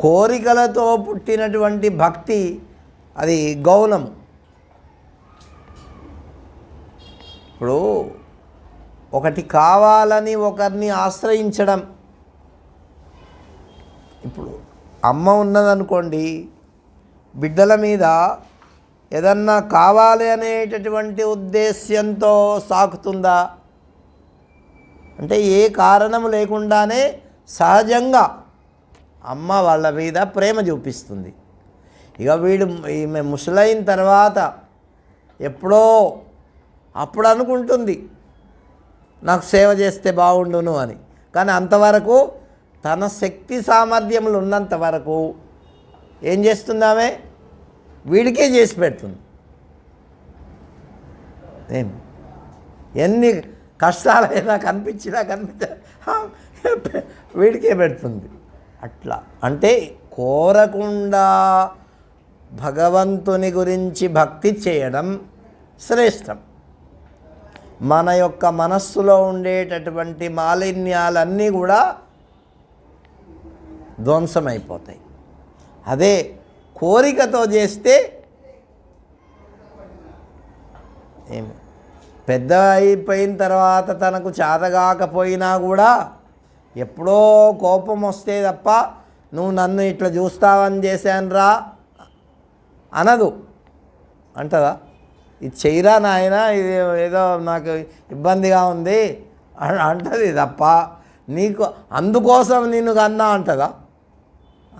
కోరికలతో పుట్టినటువంటి భక్తి అది గౌణము. ఇప్పుడు ఒకటి కావాలని ఒకరిని ఆశ్రయించడం. ఇప్పుడు అమ్మ ఉన్నదనుకోండి, బిడ్డల మీద ఏదన్నా కావాలి అనేటటువంటి ఉద్దేశ్యంతో సాకుతుందా అంటే, ఏ కారణం లేకుండానే సహజంగా అమ్మ వాళ్ళ మీద ప్రేమ చూపిస్తుంది. ఇక ఈమె ముసలైన తర్వాత ఎప్పుడో అప్పుడు అనుకుంటుంది నాకు సేవ చేస్తే బాగుండును అని. కానీ అంతవరకు తన శక్తి సామర్థ్యములు ఉన్నంత వరకు ఏం చేస్తుంది ఆమె? వీడికే చేసి పెడుతుంది. ఎన్ని కష్టాలైనా కనిపించినా వీడికే పెడుతుంది. అట్లా అంటే కోరకుండా భగవంతుని గురించి భక్తి చేయడం శ్రేష్టం. మన యొక్క మనస్సులో ఉండేటటువంటి మాలిన్యాలన్నీ కూడా ధ్వంసమైపోతాయి. అదే కోరికతో చేస్తే ఏమి పెద్ద అయిపోయిన తర్వాత తనకు చేతగాకపోయినా కూడా ఎప్పుడో కోపం వస్తే తప్ప నువ్వు నన్ను ఇట్లా చూస్తావని చేశానురా అనదు. అంటదా? ఇది చెయ్యరా నాయన, ఇది ఏదో నాకు ఇబ్బందిగా ఉంది అంటది తప్ప నీకు అందుకోసం నేను కన్నా అంటదా?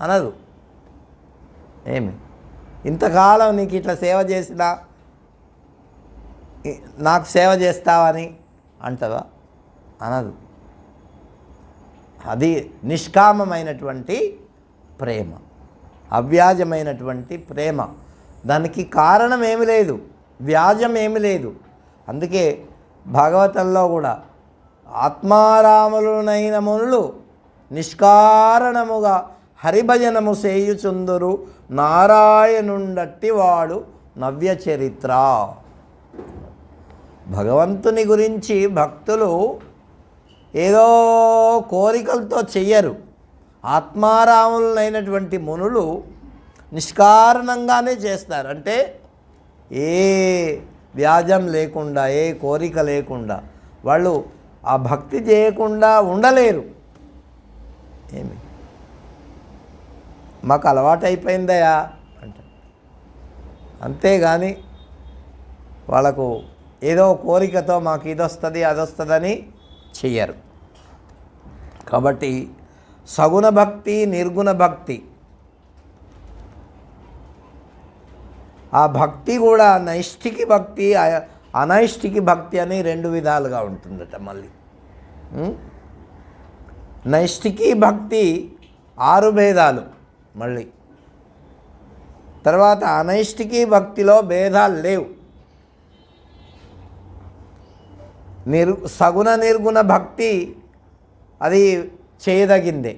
అనదు. ఏమి ఇంతకాలం నీకు ఇట్లా సేవ చేసినా నాకు సేవ చేస్తావని అంటదా? అనదు. అది నిష్కామమైనటువంటి ప్రేమ, అవ్యాజమైనటువంటి ప్రేమ. దానికి కారణం ఏమి లేదు, వ్యాజం ఏమి లేదు. అందుకే భాగవతంలో కూడా ఆత్మారాములునైన మునులు నిష్కారణముగా హరిభజనము చేయుచుందురు నారాయణుండట్టి వాడు నవ్య చరిత్ర. భగవంతుని గురించి భక్తులు ఏదో కోరికలతో చెయ్యరు. ఆత్మారాములైనటువంటి మునులు నిష్కారణంగానే చేస్తారు. అంటే ఏ వ్యాజం లేకుండా, ఏ కోరిక లేకుండా వాళ్ళు ఆ భక్తి చేయకుండా ఉండలేరు. ఏమి మాకు అలవాటు అయిపోయిందయా అంటే, అంతేగాని వాళ్ళకు ఏదో కోరికతో మాకు ఇది వస్తుంది అది వస్తుందని చెయ్యరు. కాబట్టి సగుణ భక్తి, నిర్గుణ భక్తి, ఆ భక్తి కూడా నైష్ఠికి భక్తి, అనైష్ఠికి భక్తి అని రెండు విధాలుగా ఉంటుందట. మళ్ళీ నైష్ఠికి భక్తి 6 భేదాలు. మళ్ళీ తర్వాత అనైష్ఠికి భక్తిలో భేదాలు లేవు. సగుణ నిర్గుణ భక్తి అది చేయదగిందే.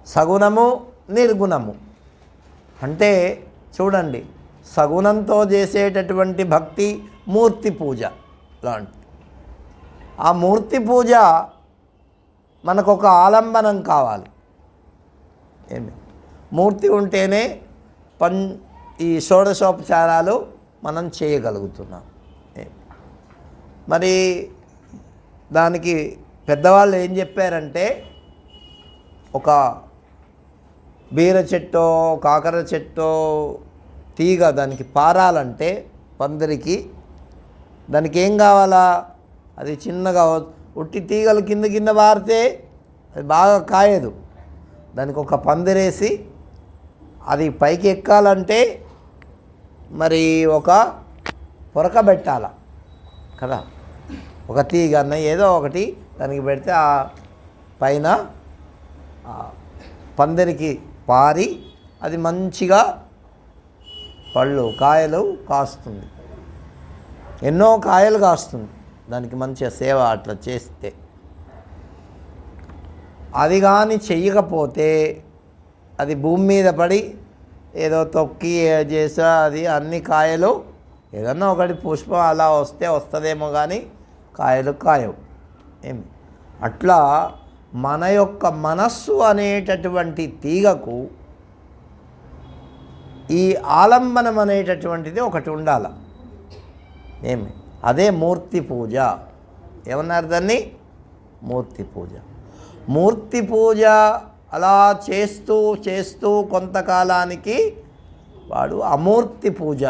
సగుణము నిర్గుణము అంటే చూడండి, సగుణంతో చేసేటటువంటి భక్తి మూర్తి పూజ లాంటి. ఆ మూర్తి పూజ మనకు ఒక ఆలంబనం కావాలి. ఏమి మూర్తి ఉంటేనే ఈ షోడశోపచారాలు మనం చేయగలుగుతున్నాం. మరి దానికి పెద్దవాళ్ళు ఏం చెప్పారంటే, ఒక బీర చెట్టో కాకర చెట్టో తీగ దానికి పారాలంటే పందిరికి దానికి ఏం కావాలా? అది చిన్నగా ఉట్టి తీగలు కింద పారితే అది బాగా కాయదు. దానికి ఒక పందిరేసి అది పైకి ఎక్కాలంటే మరి ఒక పొరక పెట్టాల కదా. ఒక తీగ అన్న ఏదో ఒకటి దానికి పెడితే ఆ పైన పందిరికి పారి అది మంచిగా పళ్ళు కాయలు కాస్తుంది. ఎన్నో కాయలు కాస్తుంది దానికి మంచిగా సేవ అట్లా చేస్తే. అది కానీ చెయ్యకపోతే అది భూమి మీద పడి ఏదో తొక్కి చేసా అది అన్ని కాయలు ఏదన్నా ఒకటి పుష్పం అలా వస్తుందేమో కానీ కాయలు కాయవు. ఏమి అట్లా మన యొక్క మనస్సు అనేటటువంటి తీగకు ఈ ఆలంబనం అనేటటువంటిది ఒకటి ఉండాలి. ఏమి అదే మూర్తి పూజ. ఏమన్నారు దాన్ని? మూర్తి పూజ. మూర్తి పూజ అలా చేస్తూ చేస్తూ కొంతకాలానికి వాడు అమూర్తి పూజ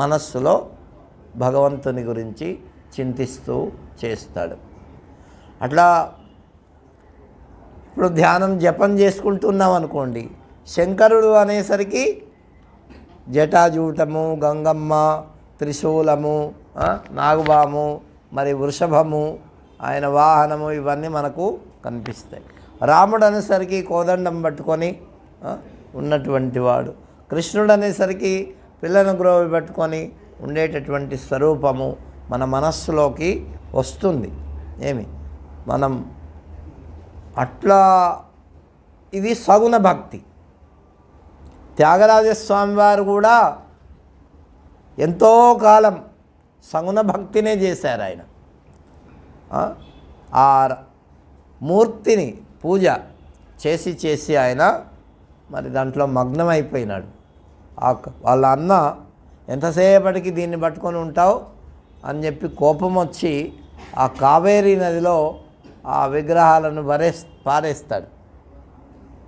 మనస్సులో భగవంతుని గురించి చింతిస్తూ చేస్తాడు. అట్లా ఇప్పుడు ధ్యానం జపం చేసుకుంటున్నాం అనుకోండి, శంకరుడు అనేసరికి జటాజూటము, గంగమ్మ, త్రిశూలము, నాగుబాము, మరి వృషభము, ఆయన వాహనము, ఇవన్నీ మనకు కనిపిస్తాయి. రాముడు అనేసరికి కోదండం పట్టుకొని ఉన్నటువంటి వాడు. కృష్ణుడు అనేసరికి పిల్లను గ్రోవి పట్టుకొని ఉండేటటువంటి స్వరూపము మన మనస్సులోకి వస్తుంది. మనం అట్లా ఇది సగుణ భక్తి. త్యాగరాజస్వామి వారు కూడా ఎంతో కాలం సగుణ భక్తినే చేశారు. ఆయన ఆ మూర్తిని పూజ చేసి ఆయన మరి దాంట్లో మగ్నమైపోయినాడు. వాళ్ళ అన్న ఎంతసేపటికి దీన్ని పట్టుకొని ఉంటావు అని చెప్పి కోపం వచ్చి ఆ కావేరీ నదిలో ఆ విగ్రహాలను పారేస్తాడు.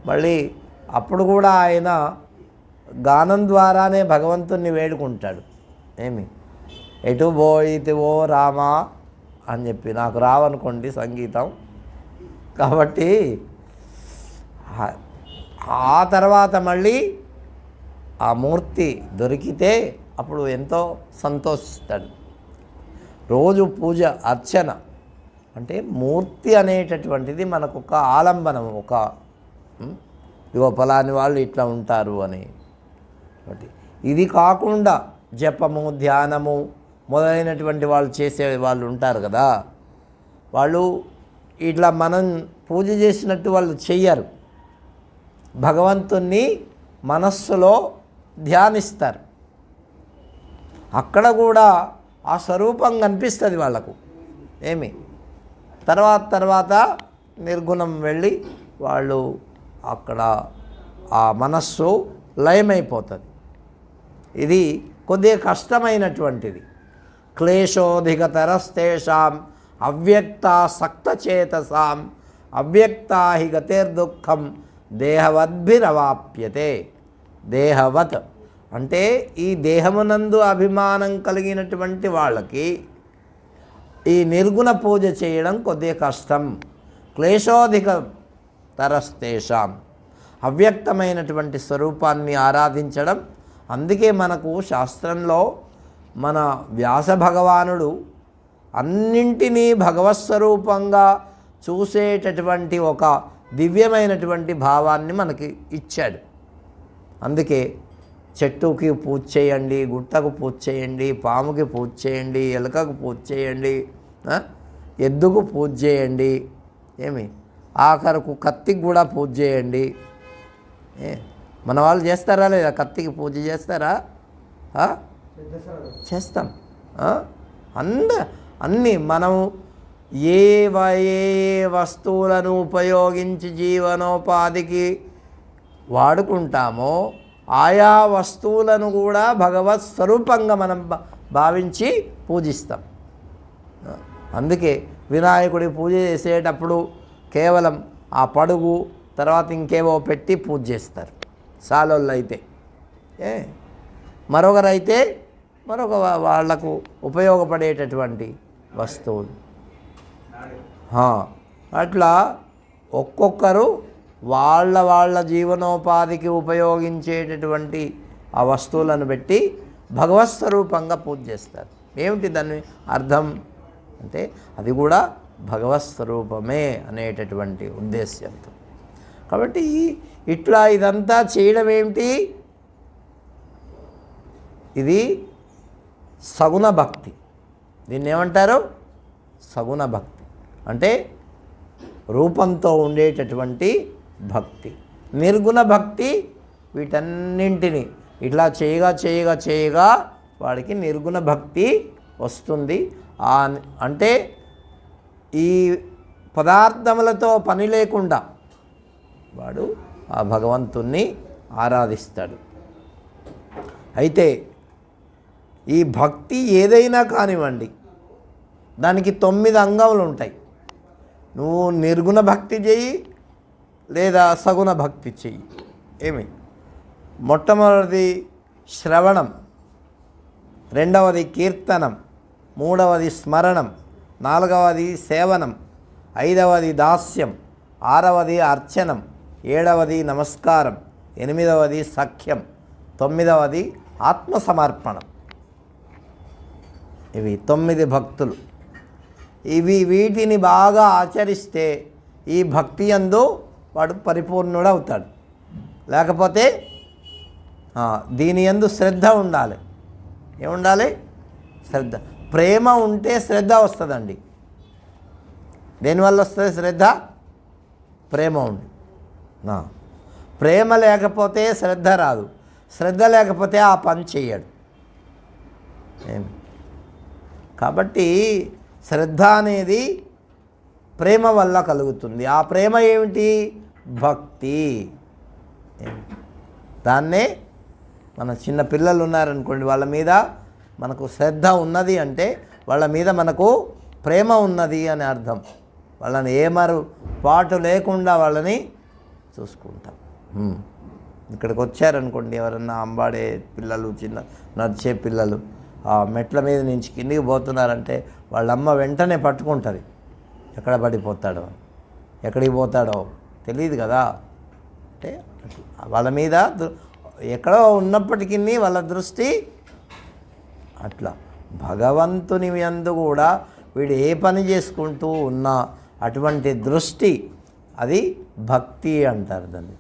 మళ్ళీ అప్పుడు కూడా ఆయన గానం ద్వారానే భగవంతుణ్ణి వేడుకుంటాడు. ఎటు పోయితివో రామా అని చెప్పి, నాకు రావనుకోండి సంగీతం కాబట్టి. ఆ తర్వాత మళ్ళీ ఆ మూర్తి దొరికితే అప్పుడు ఎంతో సంతోషిస్తాడు. రోజు పూజ అర్చన అంటే మూర్తి అనేటటువంటిది మనకు ఒక ఆలంబనం, ఒక ఇగో ఫలాని వాళ్ళు ఇట్లా ఉంటారు అని. ఇది కాకుండా జపము, ధ్యానము మొదలైనటువంటి వాళ్ళు చేసే వాళ్ళు ఉంటారు కదా, వాళ్ళు ఇట్లా మనం పూజ చేసినట్టు వాళ్ళు చెయ్యరు. భగవంతుణ్ణి మనస్సులో ధ్యానిస్తారు. అక్కడ కూడా ఆ స్వరూపం కనిపిస్తుంది వాళ్ళకు. తర్వాత నిర్గుణం వెళ్ళి వాళ్ళు అక్కడ ఆ మనస్సు లయమైపోతుంది. ఇది కొద్దిగా కష్టమైనటువంటిది. క్లేశోధికతరస్తేషాం అవ్యక్తాసక్తచేతసాం అవ్యక్తా హి గతిర్దుఃఖం దేహవద్భిరవాప్యతే. దేహవత్ అంటే ఈ దేహమునందు అభిమానం కలిగినటువంటి వాళ్ళకి ఈ నిర్గుణ పూజ చేయడం కొద్దిగా కష్టం. క్లేశోధిక తరస్తేషాం అవ్యక్తమైనటువంటి స్వరూపాన్ని ఆరాధించడం. అందుకే మనకు శాస్త్రంలో మన వ్యాస భగవానుడు అన్నింటినీ భగవత్స్వరూపంగా చూసేటటువంటి ఒక దివ్యమైనటువంటి భావాన్ని మనకి ఇచ్చాడు. అందుకే చెట్టుకి పూజ చేయండి, గుట్టకు పూజ చేయండి, పాముకి పూజ చేయండి, ఎలుకకు పూజ చేయండి, ఎద్దుకు పూజ చేయండి, ఆఖరకు కత్తికి కూడా పూజ చేయండి. మన వాళ్ళు చేస్తారా లేదా? కత్తికి పూజ చేస్తారా? చేస్తాం. అన్నీ మనం ఏ వస్తువులను ఉపయోగించి జీవనోపాధికి వాడుకుంటామో ఆయా వస్తువులను కూడా భగవత్ స్వరూపంగా మనం భావించి పూజిస్తాం. అందుకే వినాయకుడి పూజ చేసేటప్పుడు కేవలం ఆ పడుగు తర్వాత ఇంకేవో పెట్టి పూజ చేస్తారు సాలోళ్ళు అయితే. మరొకరైతే మరొక వాళ్లకు ఉపయోగపడేటటువంటి వస్తువులు. అట్లా ఒక్కొక్కరు వాళ్ళ జీవనోపాధికి ఉపయోగించేటటువంటి ఆ వస్తువులను పెట్టి భగవత్ స్వరూపంగా పూజ చేస్తారు. ఏమిటి దాని అర్థం అంటే అది కూడా భగవత్ స్వరూపమే అనేటటువంటి ఉద్దేశ్యంతో. కాబట్టి ఇట్లా ఇదంతా చేయడం ఏమిటి? ఇది సగుణ భక్తి. దీన్ని ఏమంటారు? సగుణ భక్తి అంటే రూపంతో ఉండేటటువంటి భక్తి. నిర్గుణ భక్తి వీటన్నింటినీ ఇట్లా చేయగా వాడికి నిర్గుణ భక్తి వస్తుంది. అంటే ఈ పదార్థములతో పని లేకుండా వాడు ఆ భగవంతుణ్ణి ఆరాధిస్తాడు. అయితే ఈ భక్తి ఏదైనా కానివ్వండి, దానికి 9 అంగములు ఉంటాయి. నువ్వు నిర్గుణ భక్తి చెయ్యి లేదా సగుణ భక్తి చెయ్యి. మొట్టమొదటిది శ్రవణం, రెండవది కీర్తనం, మూడవది స్మరణం, నాలుగవది సేవనం, ఐదవది దాస్యం, ఆరవది అర్చనం, ఏడవది నమస్కారం, 8వది సఖ్యం, 9వది ఆత్మసమర్పణం. ఇవి 9 భక్తులు. వీటిని బాగా ఆచరిస్తే ఈ భక్తి యందు వాడు పరిపూర్ణుడు అవుతాడు. లేకపోతే దీని యందు శ్రద్ధ ఉండాలి. ఏముండాలి? శ్రద్ధ. ప్రేమ ఉంటే శ్రద్ధ వస్తుందండి. దేనివల్ల వస్తుంది శ్రద్ధ? ప్రేమ ఉంది. ప్రేమ లేకపోతే శ్రద్ధ రాదు. శ్రద్ధ లేకపోతే ఆ పని చెయ్యడు. కాబట్టి శ్రద్ధ అనేది ప్రేమ వల్ల కలుగుతుంది. ఆ ప్రేమ ఏమిటి? భక్తి. దాన్నే మన చిన్న పిల్లలు ఉన్నారనుకోండి, వాళ్ళ మీద మనకు శ్రద్ధ ఉన్నది అంటే వాళ్ళ మీద మనకు ప్రేమ ఉన్నది అని అర్థం. వాళ్ళని పాటు లేకుండా వాళ్ళని చూసుకుంటాం. ఇక్కడికి వచ్చారనుకోండి, ఎవరన్నా అంబాడే పిల్లలు, చిన్న నడిచే పిల్లలు ఆ మెట్ల మీద నుంచి కిందికి పోతున్నారంటే వాళ్ళమ్మ వెంటనే పట్టుకుంటుంది. ఎక్కడ పడిపోతాడో, ఎక్కడికి పోతాడో తెలియదు కదా. అంటే వాళ్ళ మీద ఎక్కడో ఉన్నప్పటికీ వాళ్ళ దృష్టి అట్లా. భగవంతుని యందు కూడా వీడు ఏ పని చేసుకుంటూ ఉన్నా అటువంటి దృష్టి, అది భక్తి అంటారు దాన్ని.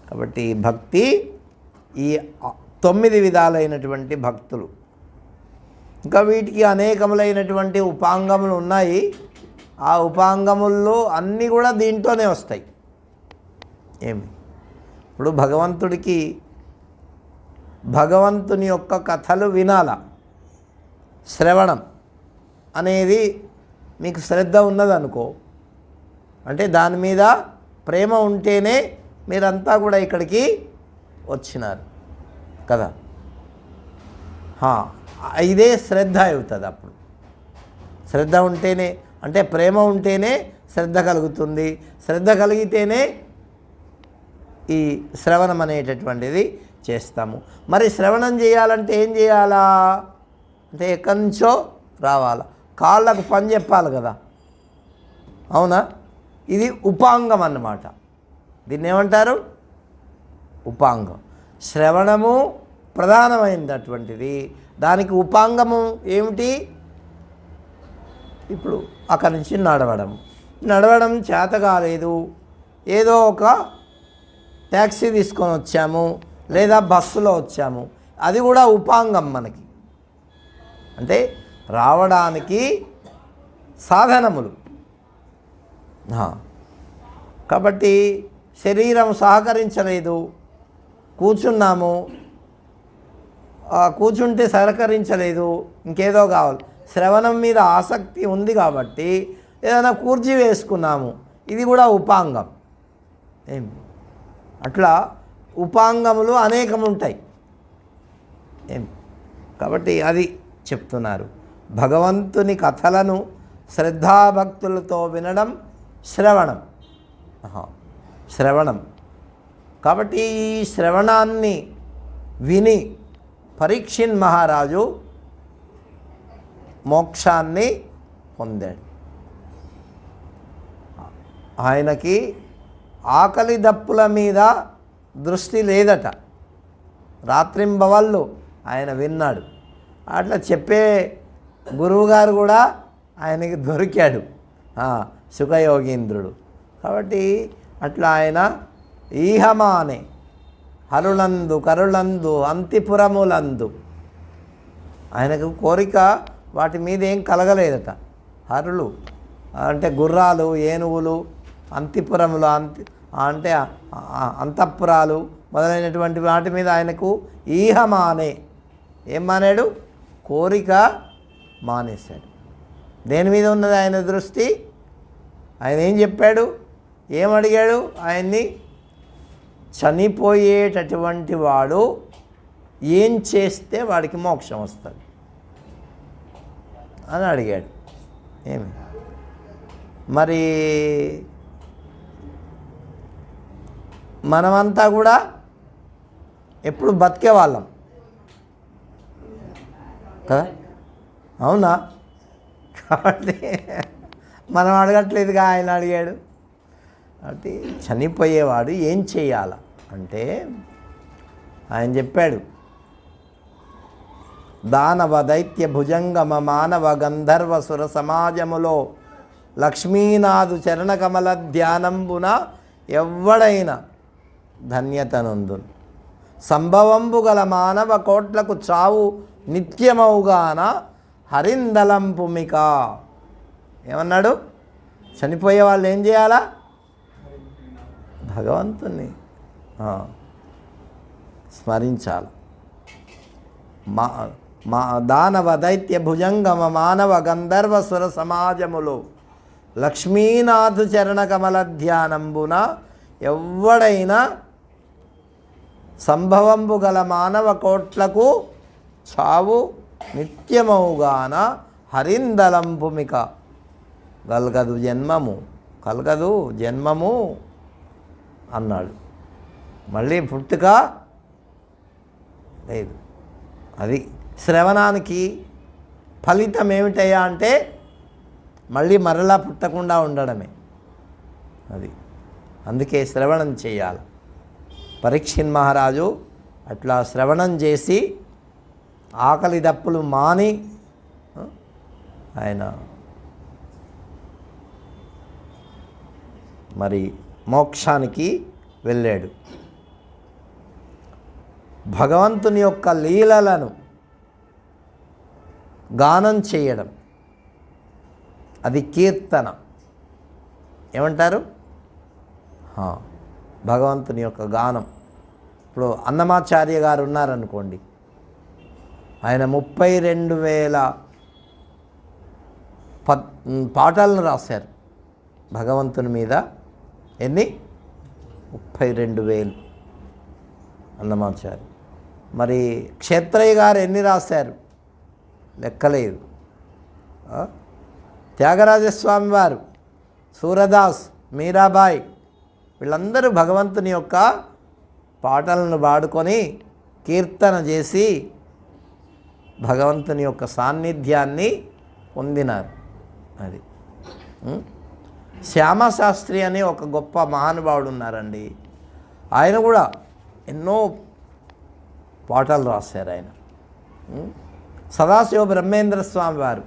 కాబట్టి భక్తి ఈ 9 విధాలైనటువంటి భక్తులు. ఇంకా వీటికి అనేకములైనటువంటి ఉపాంగములు ఉన్నాయి. ఆ ఉపాంగముల్లో అన్నీ కూడా దీంట్లోనే వస్తాయి. ఇప్పుడు భగవంతుని యొక్క కథలు వినాల. శ్రవణం అనేది మీకు శ్రద్ధ ఉన్నదనుకో, అంటే దాని మీద ప్రేమ ఉంటేనే మీరంతా కూడా ఇక్కడికి వచ్చినారు కదా. ఇదే శ్రద్ధ అవుతుంది. అప్పుడు శ్రద్ధ ఉంటేనే, అంటే ప్రేమ ఉంటేనే శ్రద్ధ కలుగుతుంది. శ్రద్ధ కలిగితేనే ఈ శ్రవణం అనేటటువంటిది చేస్తాము. మరి శ్రవణం చేయాలంటే ఏం చేయాలా అంటే ఎక్కడి నుంచో రావాలా, కాళ్ళకు పని చెప్పాలి కదా. అవునా? ఇది ఉపాంగం అన్నమాట. దీన్ని ఏమంటారు? ఉపాంగం. శ్రవణము ప్రధానమైనటువంటిది. దానికి ఉపాంగము ఏమిటి? ఇప్పుడు అక్కడి నుంచి నడవడం చేత కాలేదు, ఏదో ఒక ట్యాక్సీ తీసుకొని వచ్చాము లేదా బస్సులో వచ్చాము, అది కూడా ఉపాంగం మనకి. అంటే రావడానికి సాధనములు. కాబట్టి శరీరం సహకరించలేదు, కూర్చున్నాము, కూర్చుంటే సహకరించలేదు, ఇంకేదో కావాలి. శ్రవణం మీద ఆసక్తి ఉంది కాబట్టి ఏదైనా కుర్చీ వేసుకున్నాము, ఇది కూడా ఉపాంగం. అట్లా ఉపాంగములు అనేకముంటాయి. కాబట్టి అది చెప్తున్నారు. భగవంతుని కథలను శ్రద్ధాభక్తులతో వినడం శ్రవణం. కాబట్టి ఈ శ్రవణాన్ని విని పరీక్షిత్ మహారాజు మోక్షాన్ని పొందాడు. ఆయనకి ఆకలి దప్పుల మీద దృష్టి లేదట. రాత్రింబవళ్ళు ఆయన విన్నాడు. అట్లా చెప్పే గురువుగారు కూడా ఆయనకి దొరికాడు, సుఖయోగీంద్రుడు. కాబట్టి అట్లా ఆయన ఈహమానే హరులందు కరులందు అంతిపురములందు, ఆయనకు కోరిక వాటి మీద ఏం కలగలేదట. హరులు అంటే గుర్రాలు, ఏనుగులు, అంతిపురములు అంటే అంతఃపురాలు మొదలైనటువంటి వాటి మీద ఆయనకు ఈహమానే. ఏం మానేడు? కోరిక మానేశాడు. దేని మీద ఉన్నది ఆయన దృష్టి? ఆయన ఏం చెప్పాడు, ఏమడిగాడు ఆయన్ని? చనిపోయేటటువంటి వాడు ఏం చేస్తే వాడికి మోక్షం వస్తుంది అని అడిగాడు. ఏమి మరి మనమంతా కూడా ఎప్పుడు బతికేవాళ్ళం కదా, అవునా? కాబట్టి మనం అడగట్లేదుగా, ఆయన అడిగాడు. కాబట్టి చనిపోయేవాడు ఏం చేయాల అంటే ఆయన చెప్పాడు, దానవ దైత్య భుజంగమ మానవ గంధర్వ సుర సమాజములో లక్ష్మీనాథు చరణకమల ధ్యానంబున ఎవ్వడైనా ధన్యతనందును. సంభవంబు గల మానవ కోట్లకు చావు నిత్యమవుగాన హరిందలంపుమిక. ఏమన్నాడు? చనిపోయే వాళ్ళు ఏం చేయాలా? భగవంతుని స్మరించాలి. దానవ దైత్య భుజంగమ మానవ గంధర్వ సుర సమాజములో లక్ష్మీనాథు చరణ కమల ధ్యానంబున ఎవ్వడైనా సంభవంబు గల మానవ కోట్లకు చావు నిత్యమవుగాన హరిందలంపుమిక. కలగదు జన్మము అన్నాడు. మళ్ళీ పుట్టుక లేదు. అది శ్రవణానికి ఫలితం ఏమిటయ్యా అంటే మళ్ళీ మరలా పుట్టకుండా ఉండడమే. అది అందుకే శ్రవణం చేయాలి. పరీక్షిత్ మహారాజు అట్లా శ్రవణం చేసి ఆకలి దప్పులు మాని ఆయన మరి మోక్షానికి వెళ్ళాడు. భగవంతుని యొక్క లీలలను గానం చేయడం అది కీర్తన. ఏమంటారు? భగవంతుని యొక్క గానం. ఇప్పుడు అన్నమాచార్య గారు ఉన్నారనుకోండి, ఆయన 32,000 పాటలను రాశారు భగవంతుని మీద. ఎన్ని? 32,000 అన్నమాచార్య. మరి క్షేత్రయ్య గారు ఎన్ని రాశారు? లెక్కలేదు. త్యాగరాజస్వామి వారు, సూరదాస్, మీరాబాయి వీళ్ళందరూ భగవంతుని యొక్క పాటలను పాడుకొని కీర్తన చేసి భగవంతుని యొక్క సాన్నిధ్యాన్ని పొందినారు. అది శ్యామశాస్త్రి అనే ఒక గొప్ప మహానుభావుడు ఉన్నారండి. ఆయన కూడా ఎన్నో పాటలు రాశారు. ఆయన సదాశివ బ్రహ్మేంద్ర స్వామి వారు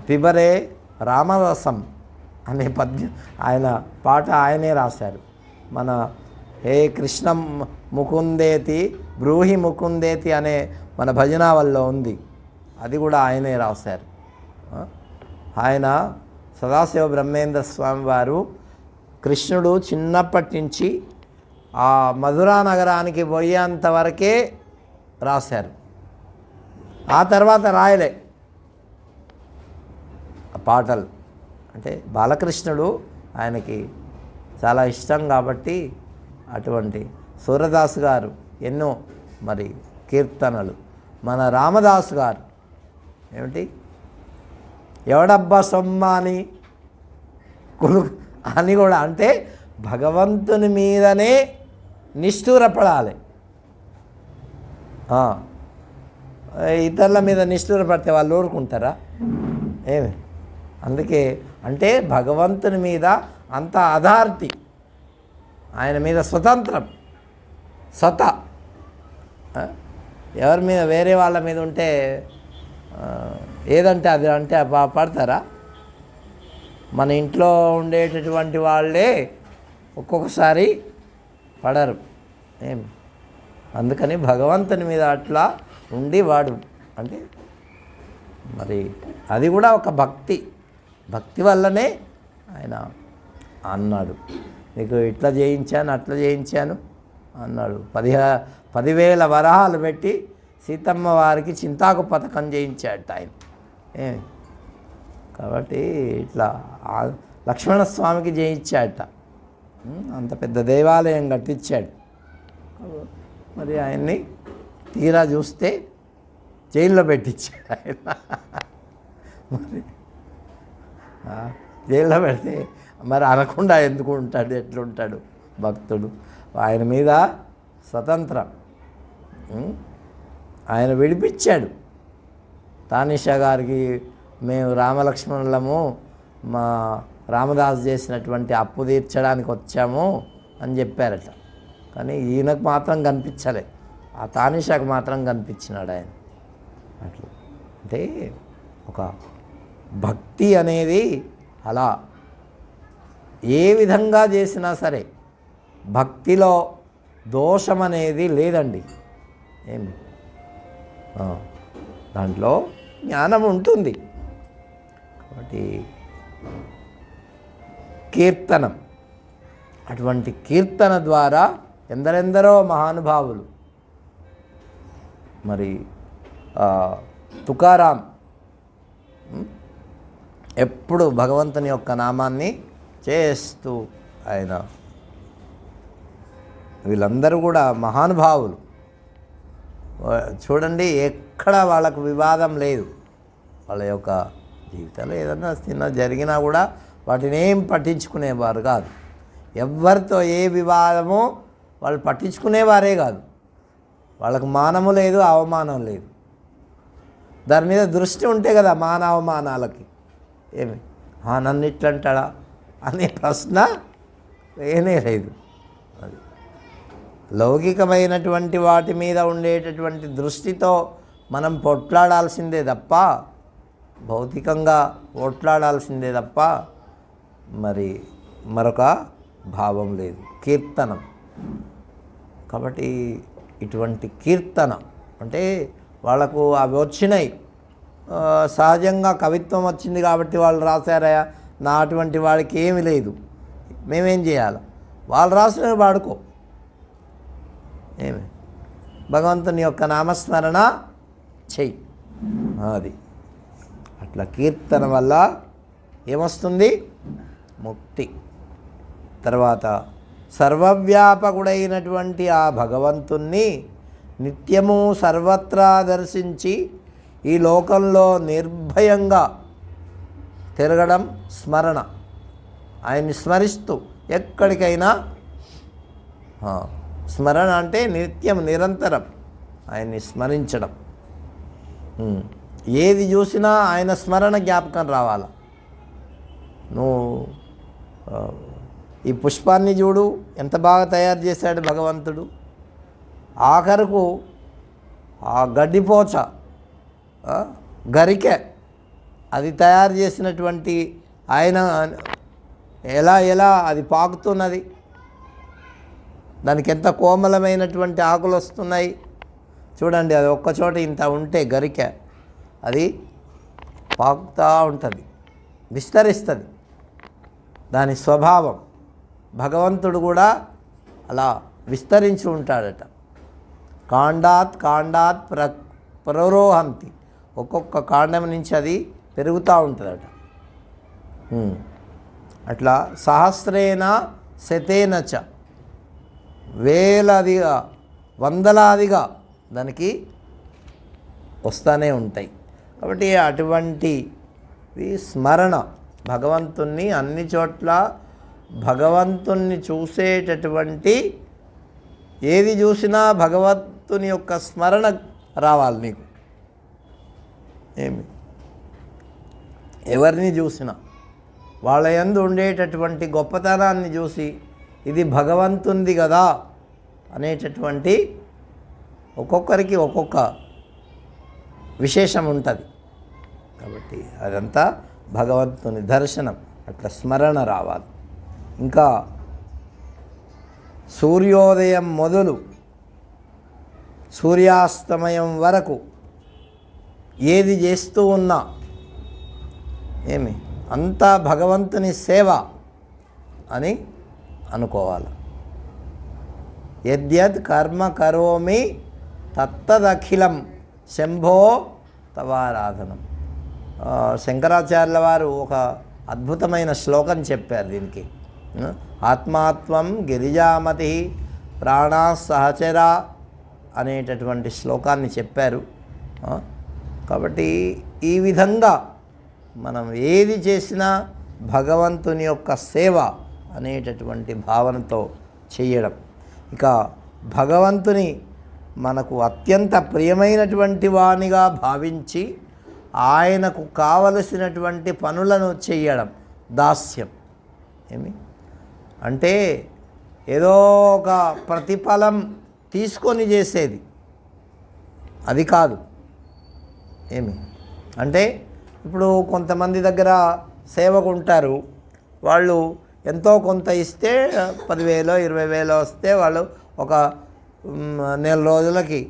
పిబరే రామరసం అనే పద్యం, ఆయన పాట ఆయనే రాశారు. మన హే కృష్ణ ముకుందేతి బ్రూహి ముకుందేతి అనే మన భజనావల్లో ఉంది, అది కూడా ఆయనే రాశారు. ఆయన సదాశివ బ్రహ్మేంద్ర స్వామి వారు కృష్ణుడు చిన్నప్పటి నుంచి ఆ మధురా నగరానికి పోయేంత వరకే రాశారు. ఆ తర్వాత రాయలే పాటలు. అంటే బాలకృష్ణుడు ఆయనకి చాలా ఇష్టం కాబట్టి అటువంటి సూరదాస్ గారు ఎన్నో మరి కీర్తనలు. మన రామదాస్ గారు ఏమిటి, ఎవడబ్బా సొమ్మ అని అని కూడా, అంటే భగవంతుని మీదనే నిష్ఠూరపడాలి. ఇతరుల మీద నిష్ఠూరపడితే వాళ్ళు ఊరుకుంటారా? ఏమి? అందుకే అంటే భగవంతుని మీద అంత అథారిటీ, ఆయన మీద స్వతంత్రం, సత. ఎవరి మీద వేరే వాళ్ళ మీద ఉంటే ఏదంటే అది అంటే పడతారా? మన ఇంట్లో ఉండేటటువంటి వాళ్ళే ఒక్కొక్కసారి పడరు. ఏమి? అందుకని భగవంతుని మీద అట్లా ఉండి వాడు అంటే మరి అది కూడా ఒక భక్తి వల్లనే ఆయన అన్నాడు, నీకు ఇట్లా చేయించాను అట్లా చేయించాను అన్నాడు. 10,000 వరహాలు పెట్టి సీతమ్మ వారికి చింతాకు పథకం చేయించాడు ఆయన. కాబట్టి ఇట్లా లక్ష్మణస్వామికి చేయించాడట. అంత పెద్ద దేవాలయం కట్టించాడు. మరి ఆయన్ని తీరా చూస్తే జైల్లో పెట్టించాడు ఆయన. మరి జైల్లో పెడితే మరి అనకుండా ఎందుకు ఉంటాడు? ఎట్లుంటాడు భక్తుడు? ఆయన మీద స్వతంత్రం ఆయన విడిపించాడు. తానిషా గారికి మేము రామలక్ష్మణులము, మా రామదాస్ చేసినటువంటి అప్పు తీర్చడానికి వచ్చాము అని చెప్పారట. కానీ ఈయనకు మాత్రం కనిపించలే, ఆ తానిషాకు మాత్రం కనిపించినాడు ఆయన. అట్లా అంటే ఒక భక్తి అనేది అలా ఏ విధంగా చేసినా సరే భక్తిలో దోషం అనేది లేదండి. ఏమి దాంట్లో జ్ఞానం ఉంటుంది. కాబట్టి కీర్తనం, అటువంటి కీర్తన ద్వారా ఎందరెందరో మహానుభావులు, మరి తుకారాం ఎప్పుడు భగవంతుని యొక్క నామాన్ని చేస్తూ ఆయన, వీళ్ళందరూ కూడా మహానుభావులు. చూడండి, ఎక్కడ వాళ్ళకు వివాదం లేదు. వాళ్ళ యొక్క జీవితంలో ఏదన్నా చిన్న జరిగినా కూడా వాటిని ఏం పట్టించుకునేవారు కాదు. ఎవరితో ఏ వివాదమో వాళ్ళు పట్టించుకునేవారే కాదు. వాళ్ళకు మానము లేదు, అవమానం లేదు. దాని మీద దృష్టి ఉంటే కదా మాన అవమానాలకి. ఏమి నన్ను ఇట్లంటాడా అనే ప్రశ్న లేనే లేదు. అది లౌకికమైనటువంటి వాటి మీద ఉండేటటువంటి దృష్టితో మనం పొట్లాడాల్సిందే తప్ప, భౌతికంగా పోట్లాడాల్సిందే తప్ప మరి మరొక భావం లేదు. కీర్తనం కాబట్టి ఇటువంటి కీర్తన అంటే వాళ్ళకు అవి వచ్చినాయి, సహజంగా కవిత్వం వచ్చింది కాబట్టి వాళ్ళు రాశారయా. నా అటువంటి వాడికి ఏమీ లేదు, మేమేం చేయాలి? వాళ్ళు రాసినవి వాడుకో. ఏమి భగవంతుని యొక్క నామస్మరణ చెయ్యి. అది అట్లా కీర్తన వల్ల ఏమొస్తుంది? ముక్తి. తర్వాత సర్వవ్యాపకుడైనటువంటి ఆ భగవంతుణ్ణి నిత్యము సర్వత్రా దర్శించి ఈ లోకంలో నిర్భయంగా తిరగడం స్మరణ. ఆయన్ని స్మరిస్తూ ఎక్కడికైనా, స్మరణ అంటే నిత్యం నిరంతరం ఆయన్ని స్మరించడం. ఏది చూసినా ఆయన స్మరణ జ్ఞాపకం రావాలి. నువ్వు ఈ పుష్పాన్ని చూడు, ఎంత బాగా తయారు చేశాడు భగవంతుడు. ఆఖరుకు ఆ గడ్డిపోచ, గరికె, అది తయారు చేసినటువంటి ఆయన ఎలా అది పాకుతున్నది, దానికి ఎంత కోమలమైనటువంటి ఆకులు వస్తున్నాయి చూడండి. అది ఒక్కచోట ఇంత ఉంటే గరికె అది పాకుతూ ఉంటుంది, విస్తరిస్తుంది. దాని స్వభావం. భగవంతుడు కూడా అలా విస్తరించి ఉంటాడట. కాండాత్ కాండాత్ ప్రరోహంతి, ఒక్కొక్క కాండం నుంచి అది పెరుగుతూ ఉంటుందట. అట్లా సహస్రేణ శతేనచ, వేలాదిగా వందలాదిగా దానికి వస్తూనే ఉంటాయి. కాబట్టి అటువంటి స్మరణ, భగవంతుణ్ణి అన్ని చోట్ల భగవంతుణ్ణి చూసేటటువంటి, ఏది చూసినా భగవంతుని యొక్క స్మరణ రావాలి నీకు. ఏమి ఎవరిని చూసినా వాళ్ళ యందు ఉండేటటువంటి గొప్పతనాన్ని చూసి ఇది భగవంతునిది కదా అనేటటువంటి ఒక్కొక్కరికి ఒక్కొక్క విశేషం ఉంటుంది. కాబట్టి అదంతా భగవంతుని దర్శనం, అట్లా స్మరణ రావాలి. ఇంకా సూర్యోదయం మొదలు సూర్యాస్తమయం వరకు ఏది చేస్తూ ఉన్నా అంతా భగవంతుని సేవ అని అనుకోవాలి. యద్యద్ కర్మ కరోమి తత్తదఖిలం శంభో తవారాధనం. శంకరాచార్యుల వారు ఒక అద్భుతమైన శ్లోకం చెప్పారు దీనికి. ఆత్మాత్వం గిరిజామతి ప్రాణా సహచరా అనేటటువంటి శ్లోకాన్ని చెప్పారు. కాబట్టి ఈ విధంగా మనం ఏది చేసినా భగవంతుని యొక్క సేవ అనేటటువంటి భావనతో చేయడం. ఇక భగవంతుని మనకు అత్యంత ప్రియమైనటువంటి వానిగా భావించి ఆయనకు కావలసినటువంటి పనులను చేయడం, దాస్యం. ఏమి అంటే ఏదో ఒక ప్రతిఫలం తీసుకొని చేసేది అది కాదు. ఏమి అంటే ఇప్పుడు కొంతమంది దగ్గర సేవకు ఉంటారు, వాళ్ళు ఎంతో కొంత ఇస్తే 10,000 20,000 వస్తే వాళ్ళు ఒక నెల రోజులకి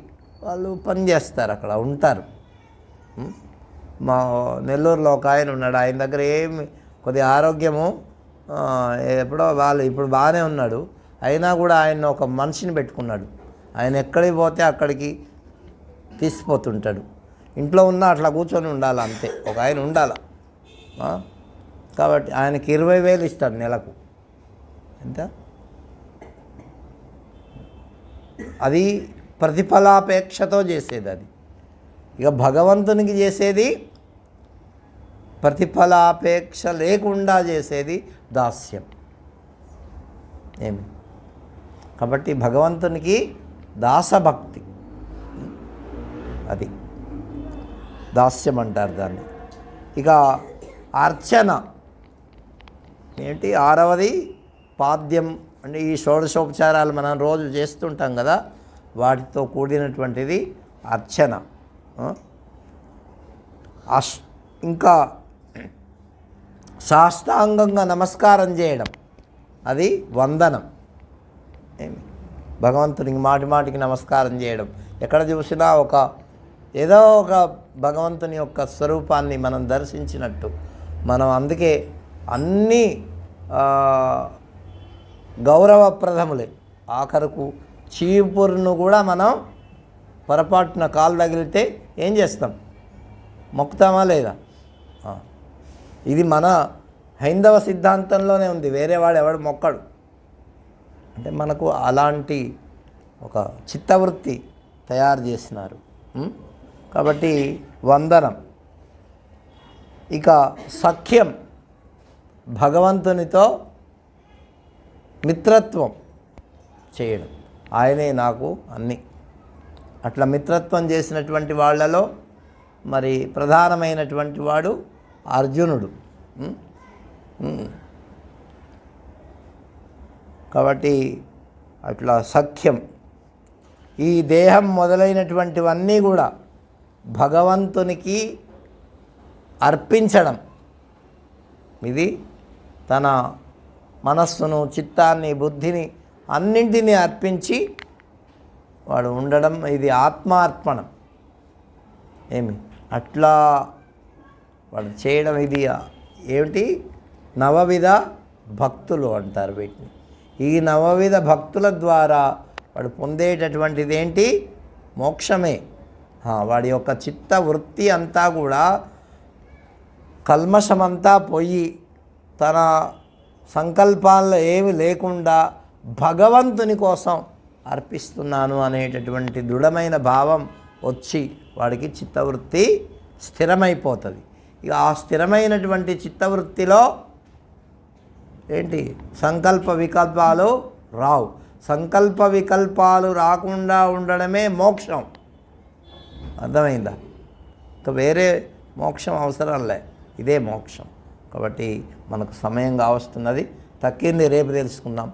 వాళ్ళు పని చేస్తారు, అక్కడ ఉంటారు. మా నెల్లూరులో ఒక ఆయన ఉన్నాడు, ఆయన దగ్గర ఏమి కొద్దిగా ఆరోగ్యము ఎప్పుడో ఇప్పుడు బాగానే ఉన్నాడు, అయినా కూడా ఆయన ఒక మనిషిని పెట్టుకున్నాడు. ఆయన ఎక్కడికి పోతే అక్కడికి తీసిపోతుంటాడు. ఇంట్లో ఉన్నా అట్లా కూర్చొని ఉండాలి అంతే, ఒక ఆయన ఉండాలి. కాబట్టి ఆయనకి 20,000 ఇస్తాడు నెలకు. ఎంత? అది ప్రతిఫలాపేక్షతో చేసేది. అది ఇక భగవంతునికి చేసేది ప్రతిఫలాపేక్ష లేకుండా చేసేది దాస్యం. ఏమి కాబట్టి భగవంతునికి దాసభక్తి, అది దాస్యం అంటారు దాన్ని. ఇక అర్చన ఏంటి? 6వది పాద్యం. అంటే ఈ షోడశోపచారాలు మనం రోజు చేస్తుంటాం కదా, వాటితో కూడినటువంటిది అర్చన. ఇంకా సాష్టాంగంగా నమస్కారం చేయడం, అది వందనం. ఏమి భగవంతునికి మాటి మాటికి నమస్కారం చేయడం. ఎక్కడ చూసినా ఏదో ఒక భగవంతుని యొక్క స్వరూపాన్ని మనం దర్శించినట్టు మనం అందుకే అన్నీ గౌరవప్రదములే. ఆఖరకు చీపురును కూడా మనం పొరపాటున కాలు తగిలితే ఏం చేస్తాం? మొక్కుతామా లేదా? ఇది మన హైందవ సిద్ధాంతంలోనే ఉంది, వేరే వాడు ఎవడు మొక్కడు. అంటే మనకు అలాంటి ఒక చిత్తవృత్తి తయారు చేసినారు. కాబట్టి వందనం. ఇక సఖ్యం, భగవంతునితో మిత్రత్వం చేయడం. ఆయనే నాకు అన్నీ. అట్లా మిత్రత్వం చేసినటువంటి వాళ్ళలో మరి ప్రధానమైనటువంటి వాడు అర్జునుడు. కాబట్టి అట్లా సఖ్యం. ఈ దేహం మొదలైనటువంటివన్నీ కూడా భగవంతునికి అర్పించడం. ఇది తన మనస్సును, చిత్తాన్ని, బుద్ధిని అన్నింటినీ అర్పించి వాడు ఉండడం, ఇది ఆత్మార్పణం. ఏమి అట్లా వాడు చేయడం, ఇది ఏమిటి? నవవిధ భక్తులు అంటారు వీటిని. ఈ నవవిధ భక్తుల ద్వారా వాడు పొందేటటువంటిది ఏంటి? మోక్షమే. వాడి యొక్క చిత్త వృత్తి అంతా కూడా కల్మషమంతా పోయి తన సంకల్పాల్లో ఏమి లేకుండా భగవంతుని కోసం అర్పిస్తున్నాను అనేటటువంటి దృఢమైన భావం వచ్చి వాడికి చిత్తవృత్తి స్థిరమైపోతుంది. ఇక ఆ స్థిరమైనటువంటి చిత్తవృత్తిలో ఏంటి? సంకల్ప వికల్పాలు రావు. సంకల్ప వికల్పాలు రాకుండా ఉండడమే మోక్షం. అర్థమైందా? ఇంకా వేరే మోక్షం అవసరంలే, ఇదే మోక్షం. కాబట్టి మనకు సమయం కావస్తున్నది, తక్కింది రేపు తెలుసుకుందాం.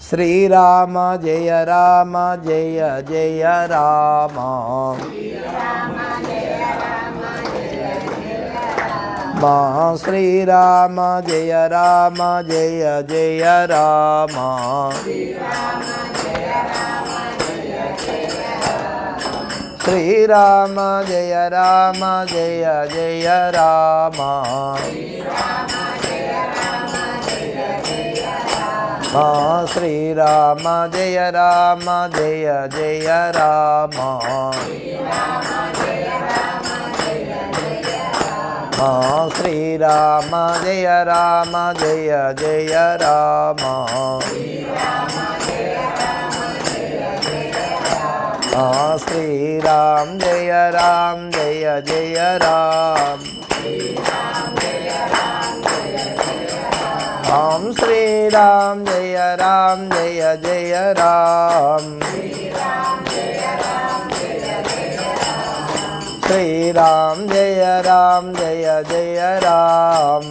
శ్రీరామ జయ రామ జయ జయ రామ. మా శ్రీరామ జయ రామ జయ జయ రామ. శ్రీరామ జయ రామ జయ జయ రామ. మా శ్రీరామ జయ రామ జయ జయ రామ. మా శ్రీరామ జయ రామ జయ జయ రామ. మా శ్రీరామ జయ రామ జయ జయ రామ. ఓం శ్రీరామ జయ రామ జయ జయ రామ. శ్రీరామ జయ రామ జయ జయ రామ.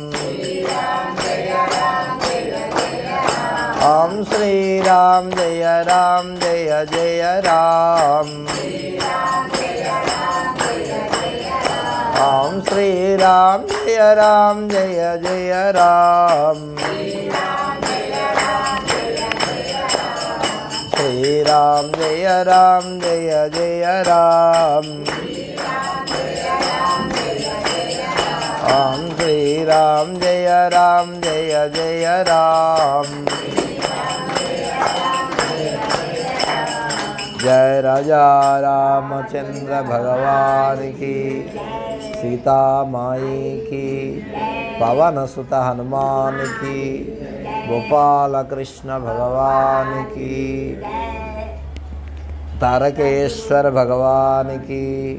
ఓం శ్రీరామ్ జయ రామ్ జయ జయ రామ్. ఓం శ్రీరామ్ జయ రామ్ జయ జయ రామ్. శ్రీరామ్ జయ రామ్ జయ జయ రామ్. ఓం శ్రీరామ్ జయ రామ్ జయ జయ రామ్. జయ రాజా రామచంద్ర భగవాన్ की, सीता माई की, पवन सुत हनुमान की, गोपाल कृष्ण भगवान की, तारकेश्वर भगवान की,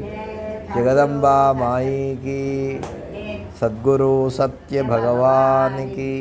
जगदम्बा माई की, सद्गुरु सत्य भगवान की.